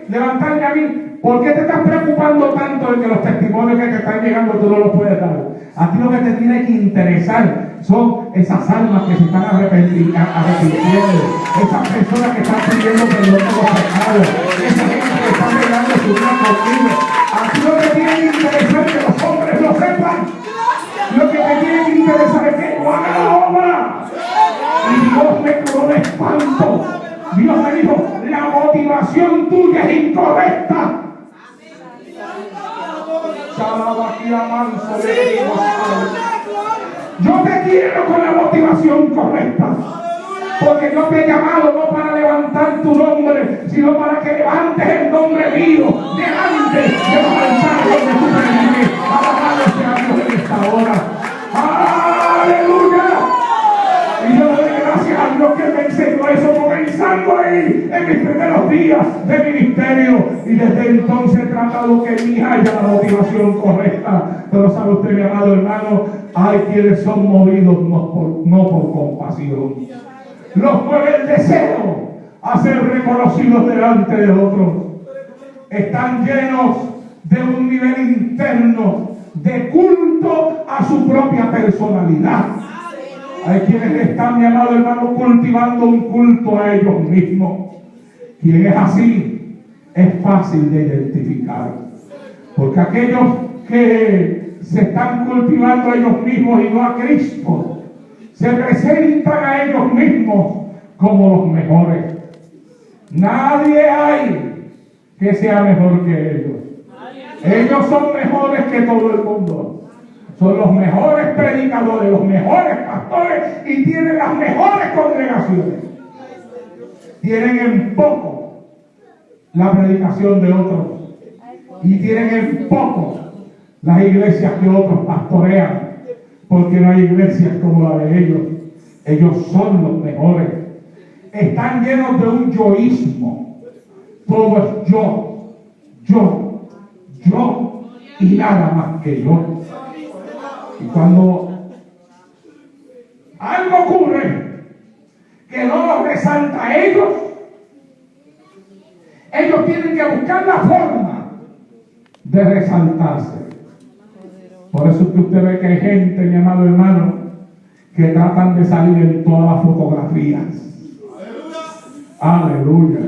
levantarme a mí, ¿por qué te estás preocupando tanto de que los testimonios que te están llegando tú no los puedes dar? A ti lo que te tiene que interesar son esas almas que se están arrepintiendo, esas personas que están pidiendo perdón por los pecados, esa gente que está pegando su vida contigo. A ti lo que tiene que interesar es que los hombres lo sepan. Lo que te tiene que interesar es que no haga la obra. Y Dios me curó de espanto. Dios me dijo, la motivación tuya es incorrecta. Yo te quiero con la motivación correcta. Porque yo te he llamado no para levantar tu nombre, sino para que levantes el nombre mío delante de los altares donde tú perteneces. Alabado sea Dios en esta hora. ¡Aleluya! Y yo le doy gracias a Dios que me enseñó eso comenzando ahí en mis primeros días de ministerio. Y desde entonces he tratado que mi hija haya la motivación correcta. Pero sabe usted, mi amado hermano, hay quienes son movidos no por compasión. Los mueve el deseo a ser reconocidos delante de otros. Están llenos de un nivel interno de culto a su propia personalidad. Hay quienes están, mi amado hermano, cultivando un culto a ellos mismos. Quien es así es fácil de identificar. Porque aquellos que se están cultivando a ellos mismos y no a Cristo, se presentan a ellos mismos como los mejores. Nadie hay que sea mejor que ellos. Ellos son mejores que todo el mundo. Son los mejores predicadores, los mejores pastores y tienen las mejores congregaciones. Tienen en poco la predicación de otros y tienen en poco las iglesias que otros pastorean. Porque no hay iglesias como la de ellos. Ellos son los mejores. Están llenos de un yoísmo. Todo es yo y nada más que yo. Y cuando algo ocurre que no los resalta a ellos tienen que buscar la forma de resaltarse. Por eso es que usted ve que hay gente, mi amado hermano, que tratan de salir en todas las fotografías. Aleluya.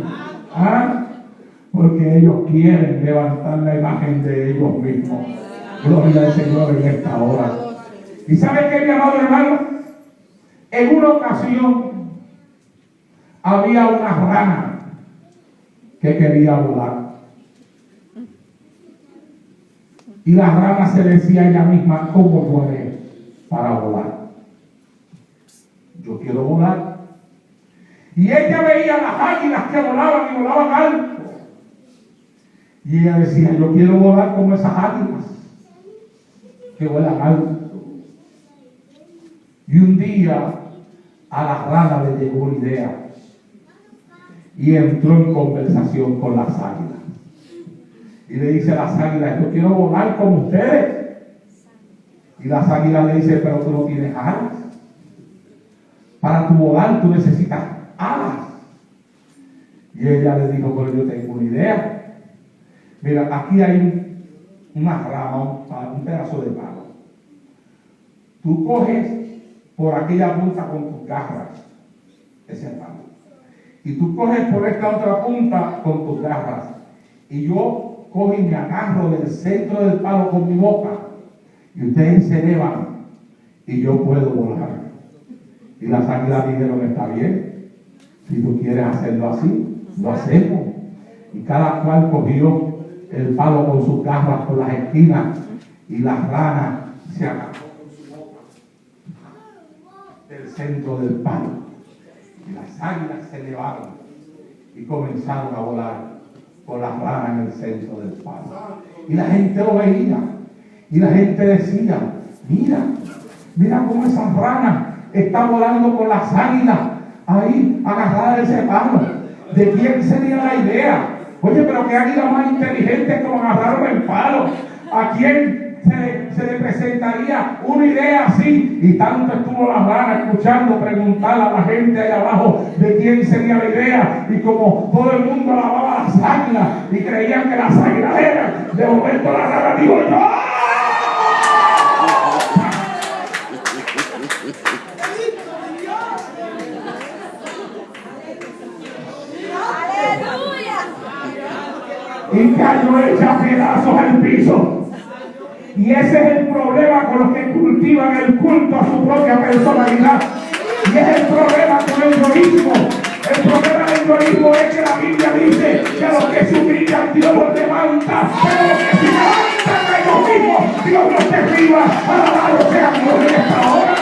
¿Ah? Porque ellos quieren levantar la imagen de ellos mismos. Gloria al Señor en esta hora. ¿Y sabe qué, mi amado hermano? En una ocasión había una rana que quería volar. Y la rana se decía ella misma, ¿cómo puede para volar. Yo quiero volar. Y ella veía las águilas que volaban y volaban alto. Y ella decía, yo quiero volar como esas águilas que vuelan alto. Y un día a la rana le llegó una idea y entró en conversación con las águilas. Y le dice a las águilas, yo quiero volar como ustedes. Y las águilas le dicen, pero tú no tienes alas. Para tu volar tú necesitas alas. Y ella le dijo, pero yo tengo una idea. Mira, aquí hay una rama, un pedazo de palo. Tú coges por aquella punta con tus garras ese palo. Y tú coges por esta otra punta con tus garras. Y yo cojo y me agarro del centro del palo con mi boca. Y ustedes se elevan. Y yo puedo volar. Y las águilas dijeron, está bien. Si tú quieres hacerlo así, lo hacemos. Y cada cual cogió el palo con sus garras por las esquinas. Y la rana se agarró con su boca del centro del palo. Y las águilas se elevaron y comenzaron a volar con las ranas en el centro del palo. Y la gente lo veía. Y la gente decía, mira cómo esa rana está volando con las águilas ahí agarrada de ese palo. ¿De quién sería la idea? Oye, pero qué águila más inteligente como agarraron el palo. ¿A quién se le presentaría una idea así? Y tanto estuvo la rana escuchando preguntar a la gente ahí abajo de quién sería la idea. Y como todo el mundo alababa a las águilas y creían que las águilas eran, de momento la rana dijo, ¡yo! Y cayó hecha pedazos al piso. Y ese es el problema con los que cultivan el culto a su propia personalidad. Y es el problema con el egoísmo. El problema del egoísmo es que la Biblia dice que los que se humillan Dios los levanta, pero los que se levantan a ellos mismos Dios los derriba. Alabado sea Dios en esta hora.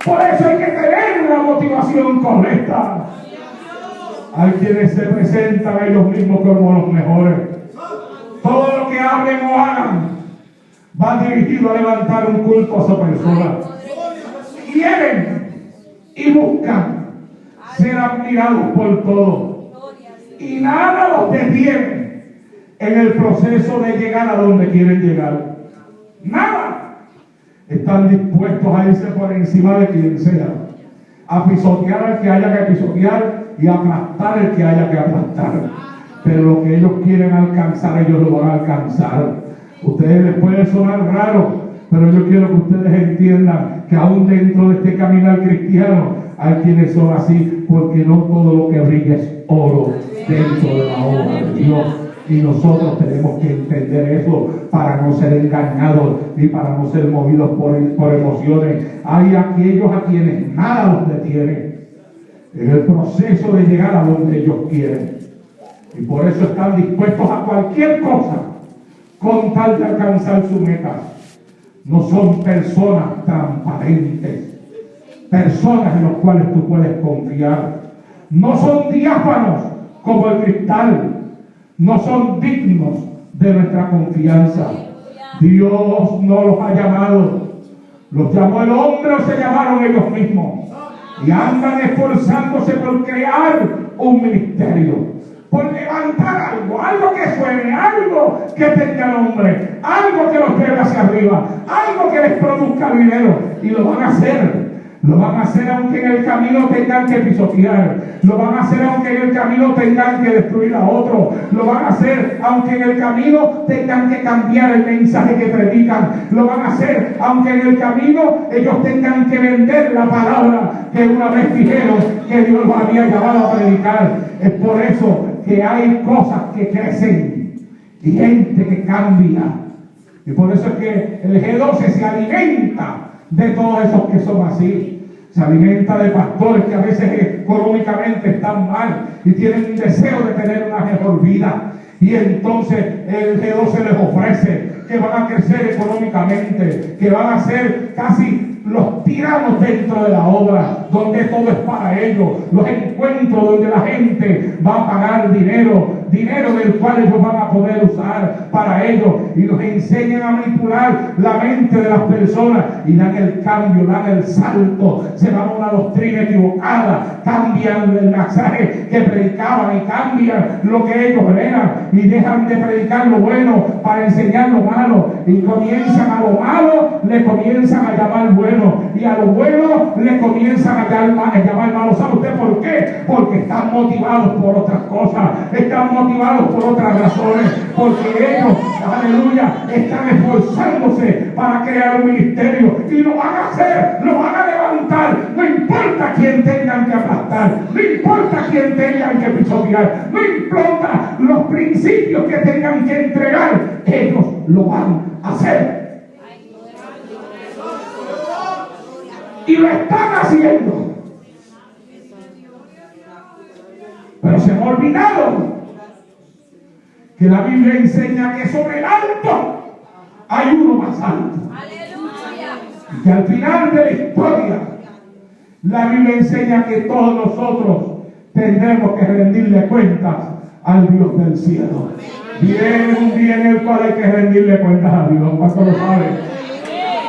Por eso hay que tener una motivación correcta. Hay quienes se presentan a ellos mismos como los mejores. Todo lo que hablen o hagan va dirigido a levantar un culto a su persona. Quieren y buscan ser admirados por todos. Y nada los detiene en el proceso de llegar a donde quieren llegar. Nada. Están dispuestos a irse por encima de quien sea. A pisotear al que haya que pisotear y aplastar al que haya que aplastar. Pero lo que ellos quieren alcanzar, ellos lo van a alcanzar. Ustedes les puede sonar raro, pero yo quiero que ustedes entiendan que aún dentro de este caminar cristiano hay quienes son así, porque no todo lo que brilla es oro dentro de la obra de Dios. Y nosotros tenemos que entender eso para no ser engañados y para no ser movidos por emociones. Hay aquellos a quienes nada los detiene en el proceso de llegar a donde ellos quieren. Y por eso están dispuestos a cualquier cosa con tal de alcanzar su meta. No son personas transparentes, personas en las cuales tú puedes confiar. No son diáfanos como el cristal. No son dignos de nuestra confianza. Dios no los ha llamado. Los llamó el hombre o se llamaron ellos mismos. Y andan esforzándose por crear un ministerio, por levantar algo que suene, algo que tenga nombre, algo que los lleve hacia arriba, algo que les produzca dinero. Y lo van a hacer. Lo van a hacer aunque en el camino tengan que pisotear. Lo van a hacer aunque en el camino tengan que destruir a otro. Lo van a hacer aunque en el camino tengan que cambiar el mensaje que predican. Lo van a hacer aunque en el camino ellos tengan que vender la palabra que una vez dijeron que Dios los había llamado a predicar. Es por eso que hay cosas que crecen y gente que cambia. Y por eso es que el G12 se alimenta de todos esos que son así. Se alimenta de pastores que a veces económicamente están mal y tienen un deseo de tener una mejor vida. Y entonces el G12 les ofrece que van a crecer económicamente, que van a ser casi los tiranos dentro de la obra, donde todo es para ellos, los encuentros donde la gente va a pagar dinero del cual ellos van a poder usar para ellos, y los enseñan a manipular la mente de las personas y dan el cambio, dan el salto, se van a una doctrina equivocada, cambian el mensaje que predicaban y cambian lo que ellos eran y dejan de predicar lo bueno para enseñar lo malo, y comienzan a lo malo, le comienzan a llamar bueno, y a lo bueno le comienzan a llamar malo. ¿Sabe usted por qué? Porque están motivados por otras cosas, están motivados por otras razones, porque ellos, aleluya, están esforzándose para crear un ministerio y lo van a hacer, lo van a levantar, no importa quién tengan que aplastar, no importa quién tengan que pisotear, no importa los principios que tengan que entregar, ellos lo van a hacer. Y lo están haciendo. Pero se han olvidado que la Biblia enseña que sobre el alto hay uno más alto. Y que al final de la historia la Biblia enseña que todos nosotros tendremos que rendirle cuentas al Dios del cielo. Viene un día en el cual hay que rendirle cuentas a Dios. ¿Cuánto lo saben?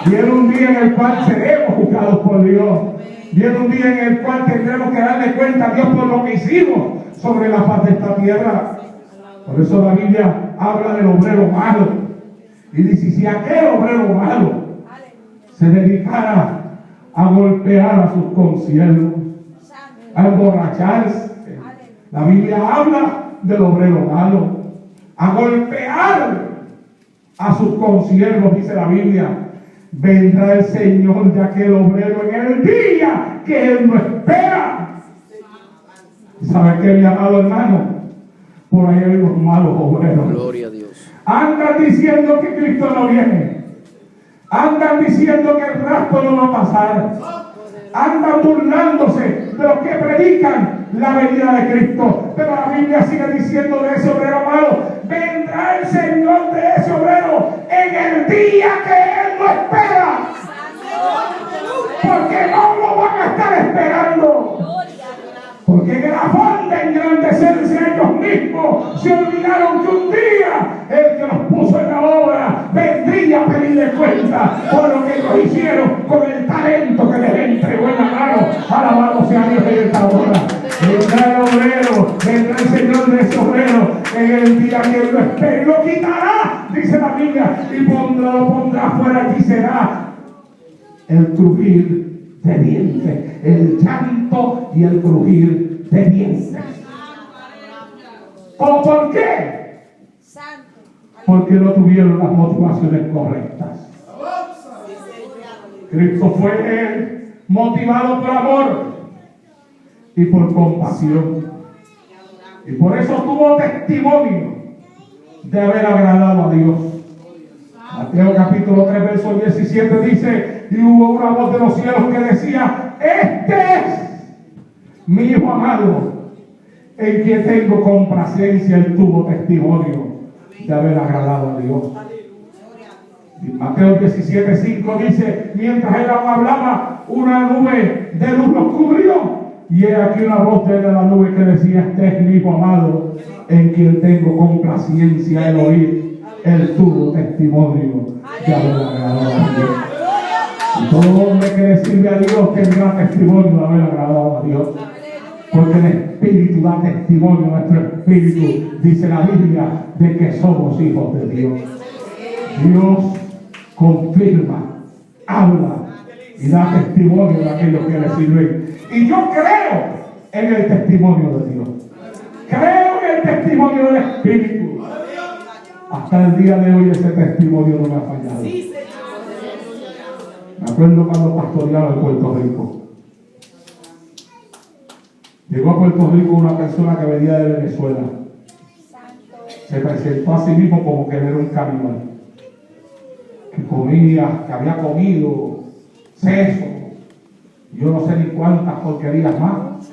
Viene un día en el cual seremos juzgados por Dios. Viene un día en el cual tendremos que darle cuenta a Dios por lo que hicimos sobre la faz de esta tierra. Por eso la Biblia habla del obrero malo. Y dice, si aquel obrero malo se dedicara a golpear a sus consiervos, a emborracharse, la Biblia habla del obrero malo, a golpear a sus consiervos, dice la Biblia. Vendrá el Señor de aquel obrero en el día que Él no espera. ¿Sabe qué, mi amado hermano? Por ahí hay unos malos obreros. Gloria a Dios. Andan diciendo que Cristo no viene. Andan diciendo que el rapto no va a pasar. Andan burlándose de los que predican la venida de Cristo. Pero la Biblia sigue diciendo de ese obrero malo: vendrá el Señor de ese obrero en el día que Él no espera. Porque no lo van a estar esperando. Porque en el afán de engrandecerse ellos mismos se olvidaron que un día el que los puso en la obra vendría a pedirle cuenta por lo que ellos hicieron con el talento que les entregó en la mano. Alabado sea Dios en esta hora. Vendrá el obrero, vendrá el Señor de ese obrero en el día que Él lo espere y lo quitará, dice la Biblia, y lo pondrá fuera y será el crujir de dientes, el llanto y el crujir de dientes. ¿O por qué? Porque no tuvieron las motivaciones correctas. Cristo fue motivado por amor y por compasión, y por eso tuvo testimonio de haber agradado a Dios. Mateo capítulo 3 verso 17 dice: y hubo una voz de los cielos que decía: este es mi Hijo amado, en quien tengo complacencia. Él tuvo testimonio de haber agradado a Dios. Y Mateo 17:5 dice: mientras él aún hablaba, una nube de luz los cubrió, y he aquí una voz de la nube que decía: este es mi Hijo amado, en quien tengo complacencia. El oír, él tuvo testimonio de haber agradado a Dios. Y todo hombre que le sirve a Dios tendrá testimonio de haber agradado a Dios. Porque el Espíritu da testimonio a nuestro espíritu, dice la Biblia, de que somos hijos de Dios. Dios confirma, habla y da testimonio de aquellos que le sirven. Y yo creo en el testimonio de Dios. Creo en el testimonio del Espíritu. Hasta el día de hoy ese testimonio no me ha fallado. Me acuerdo cuando pastoreaba en Puerto Rico. Llegó a Puerto Rico una persona que venía de Venezuela. Se presentó a sí mismo como que él era un caníbal, que comía, que había comido seso, yo no sé ni cuántas porquerías más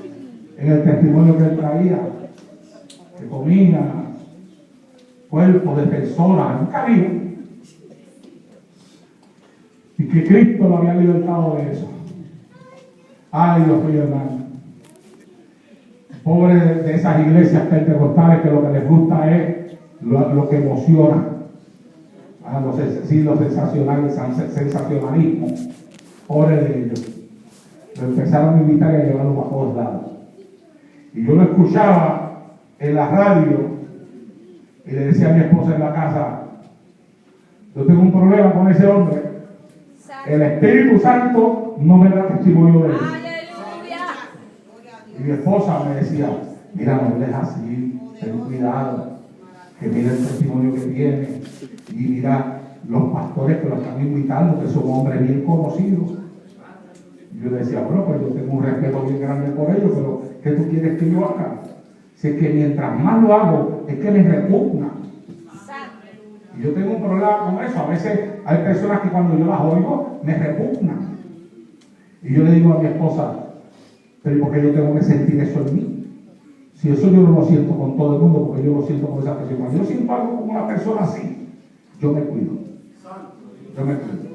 en el testimonio que él traía, que comía cuerpos de personas, un caníbal. y que Cristo lo había libertado de eso. Ay, Dios mío, hermano. Pobre de esas iglesias pentecostales que lo que les gusta es lo que emociona. Lo sensacional, el sensacionalismo. Pobre de ellos. Lo empezaron a invitar y a llevarlo a todos lados. Y yo lo escuchaba en la radio y le decía a mi esposa en la casa: yo tengo un problema con ese hombre. El Espíritu Santo no me da testimonio de él. Y mi esposa me decía: mira, no hables así, ten cuidado, que mira el testimonio que tiene, y mira los pastores que lo están invitando, que son hombres bien conocidos. Y yo le decía: bueno, pues yo tengo un respeto bien grande por ellos, pero ¿qué tú quieres que yo haga? Si es que mientras más lo hago, es que me repugna. Y yo tengo un problema con eso. A veces hay personas que cuando yo las oigo, me repugnan. Y yo le digo a mi esposa: pero ¿por qué yo tengo que sentir eso en mí? Si eso yo no lo siento con todo el mundo, porque yo lo siento con esa persona. Cuando yo siento algo con una persona así, yo me cuido. Yo me cuido.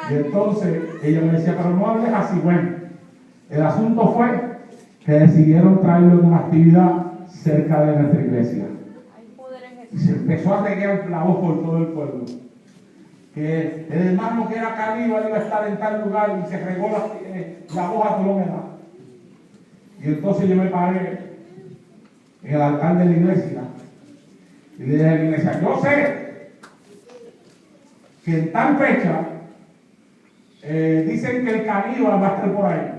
Y entonces ella me decía: pero no hables así. Bueno, el asunto fue que decidieron traerlo en una actividad cerca de nuestra iglesia. Y se empezó a regar la voz por todo el pueblo. Que el hermano que era caníbal iba a estar en tal lugar, y se regó la voz a todo lo que da. Y entonces yo me paré en el altar de la iglesia y le dije a la iglesia: yo sé que en tal fecha dicen que el caníbal va a estar por ahí.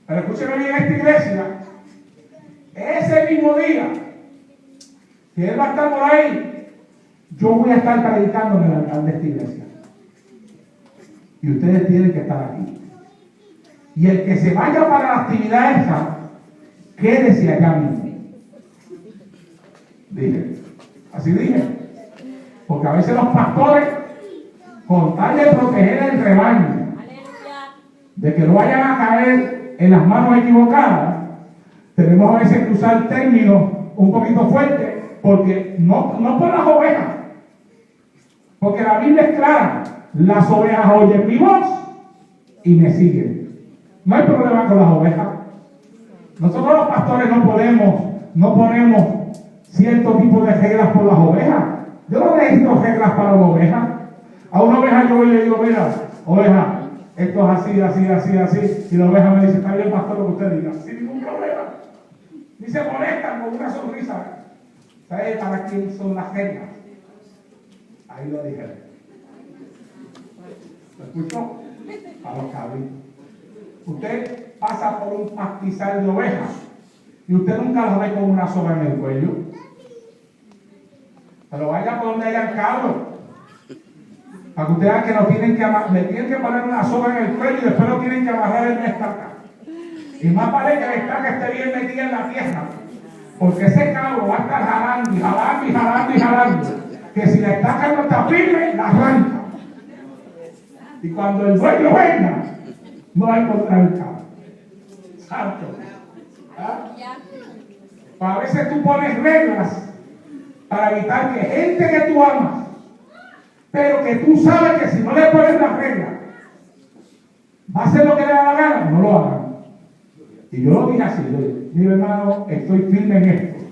Pero escúcheme bien, esta iglesia, ese mismo día que él va a estar por ahí, yo voy a estar predicando en el altar de esta iglesia. Y ustedes tienen que estar aquí. Y el que se vaya para la actividad esa, quédese allá mismo. Dije. Así dije. Porque a veces los pastores, con tal de proteger el rebaño, de que no vayan a caer en las manos equivocadas, tenemos a veces que usar términos un poquito fuertes, porque no por las ovejas, porque la Biblia es clara: las ovejas oyen mi voz y me siguen. No hay problema con las ovejas. Nosotros los pastores no ponemos cierto tipo de reglas por las ovejas. Yo no necesito reglas para una oveja. A una oveja yo voy y le digo: mira, oveja, esto es así, así, así, así. Y la oveja me dice: está bien, pastor, lo que usted diga, sin ningún problema. Ni se molestan con una sonrisa. ¿Sabe para quién son las reglas? Ahí lo dije. ¿Lo escuchó? Para los cabritos. Usted pasa por un pastizal de ovejas y usted nunca las ve con una soga en el cuello. Pero vaya por donde haya el cabro, para que usted vea que le tienen que poner una soga en el cuello y después lo tienen que amarrar en una estaca. Y más vale que la estaca esté bien metida en la tierra, porque ese cabro va a estar jalando y jalando y jalando y jalando, que si la estaca no está firme, la arranca. Y cuando el dueño venga, no va a encontrar el cabro. Santo. ¿Ah? A veces tú pones reglas para evitar que gente que tú amas, pero que tú sabes que si no le pones las reglas, va a hacer lo que le da la gana, no lo hagan. Y yo lo dije así: mi hermano, estoy firme en esto.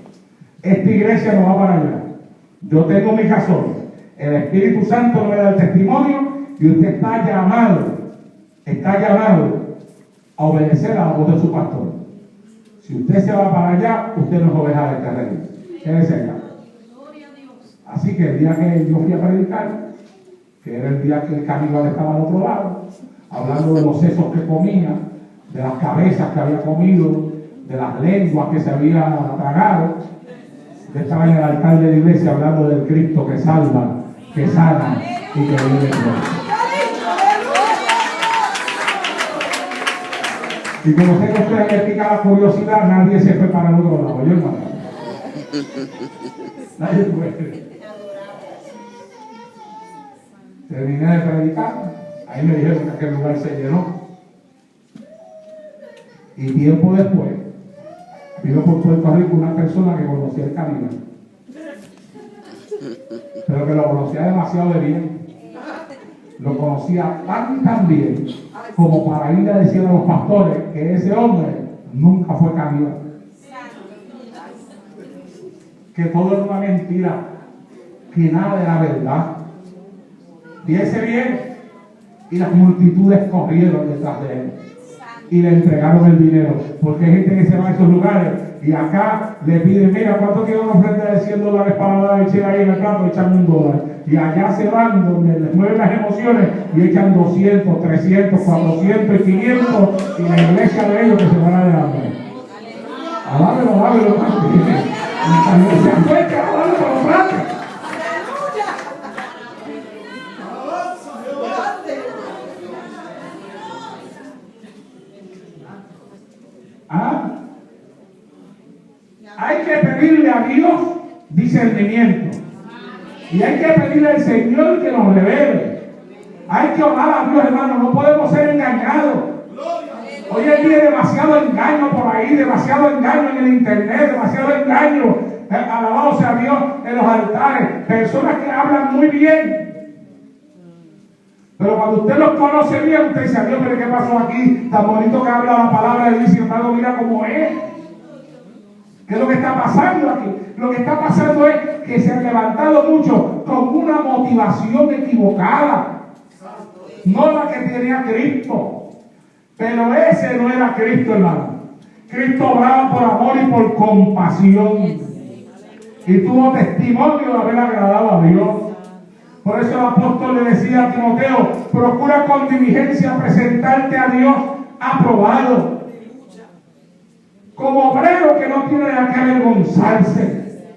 Esta iglesia no va para allá. Yo tengo mis razones. El Espíritu Santo no me da el testimonio y usted está llamado a obedecer a la voz de su pastor. Si usted se va para allá, usted no es oveja del terreno. Quédese allá. Así que el día que yo fui a predicar, que era el día que el caníbal estaba al otro lado, hablando de los sesos que comía, de las cabezas que había comido, de las lenguas que se había tragado, yo estaba en el altar de la iglesia hablando del Cristo que salva, que sana y que vive en Dios. Y como sé que ustedes les pica la curiosidad, nadie se fue para el otro lado. Yo, hermano, nadie fue. Terminé de predicar, ahí me dijeron que aquel lugar se llenó. Y tiempo después, vino por Puerto Rico una persona que conocía el camino, pero que lo conocía demasiado de bien. lo conocía tan bien como para ir a decir a los pastores que ese hombre nunca fue candidato, que todo era una mentira, que nada era verdad. Fíjese bien, y las multitudes corrieron detrás de él y le entregaron el dinero, porque hay gente que se va a esos lugares y acá le piden, mira, ¿cuánto quiero una ofrenda de $100 para dar leche ahí en el plato? Echan $1, y allá se van donde les mueven las emociones y echan 200, 300, 400 y 500, y la iglesia de ellos que se van adelante. Alábelo, alábelo, se acerca, alábelo con los brazos. Hay que pedirle a Dios discernimiento. Y hay que pedirle al Señor que nos revele. Hay que orar a Dios, hermano. No podemos ser engañados. Hoy en día hay demasiado engaño por ahí, demasiado engaño en el internet, demasiado engaño, alabado sea Dios, en los altares. Personas que hablan muy bien. Pero cuando usted los conoce bien, usted dice, Dios, pero ¿qué pasó aquí? Tan bonito que habla la palabra de Dios, sin embargo, mira cómo es. ¿Qué es lo que está pasando aquí? Lo que está pasando es que se han levantado muchos con una motivación equivocada. No la que tenía Cristo. Pero ese no era Cristo, hermano. Cristo obraba por amor y por compasión. Y tuvo testimonio de haber agradado a Dios. Por eso el apóstol le decía a Timoteo, procura con diligencia presentarte a Dios aprobado, como obrero que no tiene de qué avergonzarse,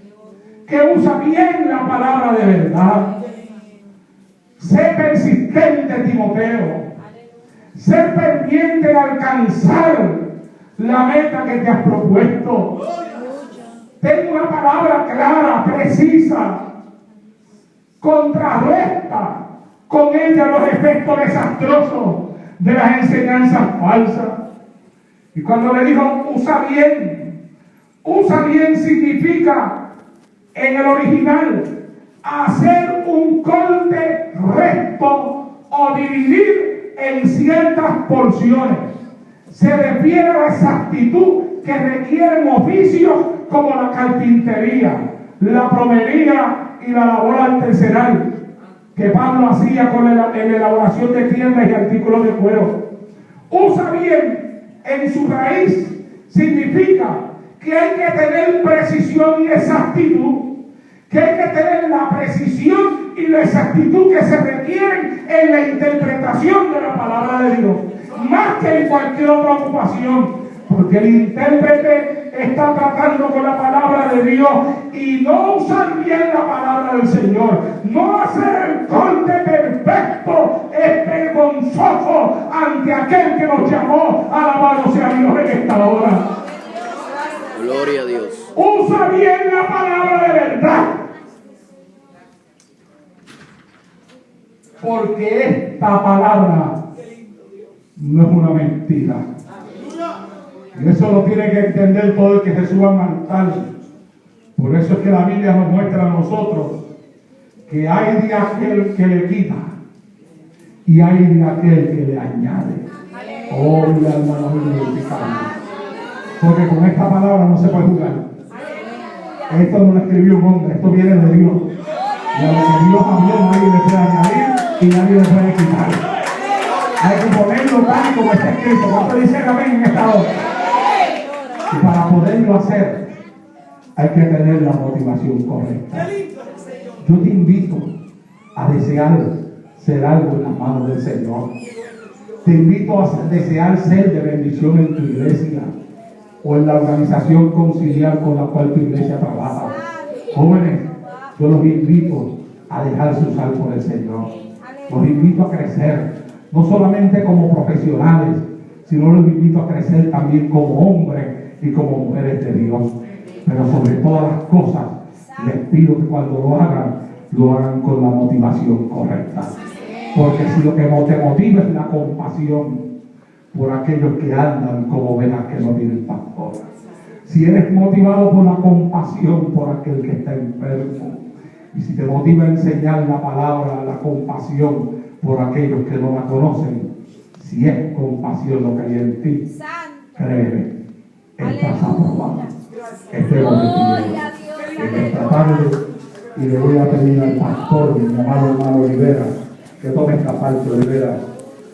que usa bien la palabra de verdad. Sé persistente, Timoteo. Sé pendiente de alcanzar la meta que te has propuesto. Ten una palabra clara, precisa. Contrarresta con ella los efectos desastrosos de las enseñanzas falsas. Y cuando le dijo usa bien significa en el original hacer un corte recto o dividir en ciertas porciones. Se refiere a esa actitud que requieren oficios como la carpintería, la plomería y la labor artesanal que Pablo hacía en la elaboración de tiendas y artículos de cuero. Usa bien en su raíz significa que hay que tener precisión y exactitud, que hay que tener la precisión y la exactitud que se requieren en la interpretación de la palabra de Dios, más que en cualquier otra ocupación, porque el intérprete está tratando con la palabra de Dios y no usar bien la palabra del Señor, no hacer el corte perfecto, es vergonzoso ante aquel que nos llamó. Alabado sea Dios en esta hora. Gloria a Dios. Usa bien la palabra de verdad, porque esta palabra no es una mentira. Y eso lo tiene que entender todo el que se suba al altar. Por eso es que la Biblia nos muestra a nosotros que hay de aquel que le quita y hay de aquel que le añade. Oh, mi alma no me glorificada. Porque con esta palabra no se puede jugar. Esto no lo escribió un hombre, esto viene de Dios. Y a lo que Dios habló nadie le puede añadir y nadie le puede quitar. Hay que ponerlo tal como está escrito. ¿Cuánto dicen amén en esta hora? Y para poderlo hacer hay que tener la motivación correcta. Yo te invito a desear ser algo en las manos del Señor. Te invito a desear ser de bendición en tu iglesia o en la organización conciliar con la cual tu iglesia trabaja. Jóvenes, yo los invito a dejarse usar por el Señor. Los invito a crecer, no solamente como profesionales, sino los invito a crecer también como hombres y como mujeres de Dios. Pero sobre todas las cosas, les pido que cuando lo hagan con la motivación correcta. Porque si lo que te motiva es la compasión por aquellos que andan como ovejas que no tienen pastor. Si eres motivado por la compasión por aquel que está enfermo, y si te motiva a enseñar la palabra, la compasión por aquellos que no la conocen. Si es compasión lo que hay en ti, créeme, estás aprobado. Estemos de pie en esta tarde y le voy a pedir al pastor, mi amado hermano Olivera, que tome esta parte. Olivera,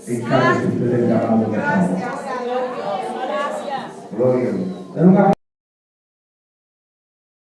encárguese usted del llamado de Dios. Gloria a Dios.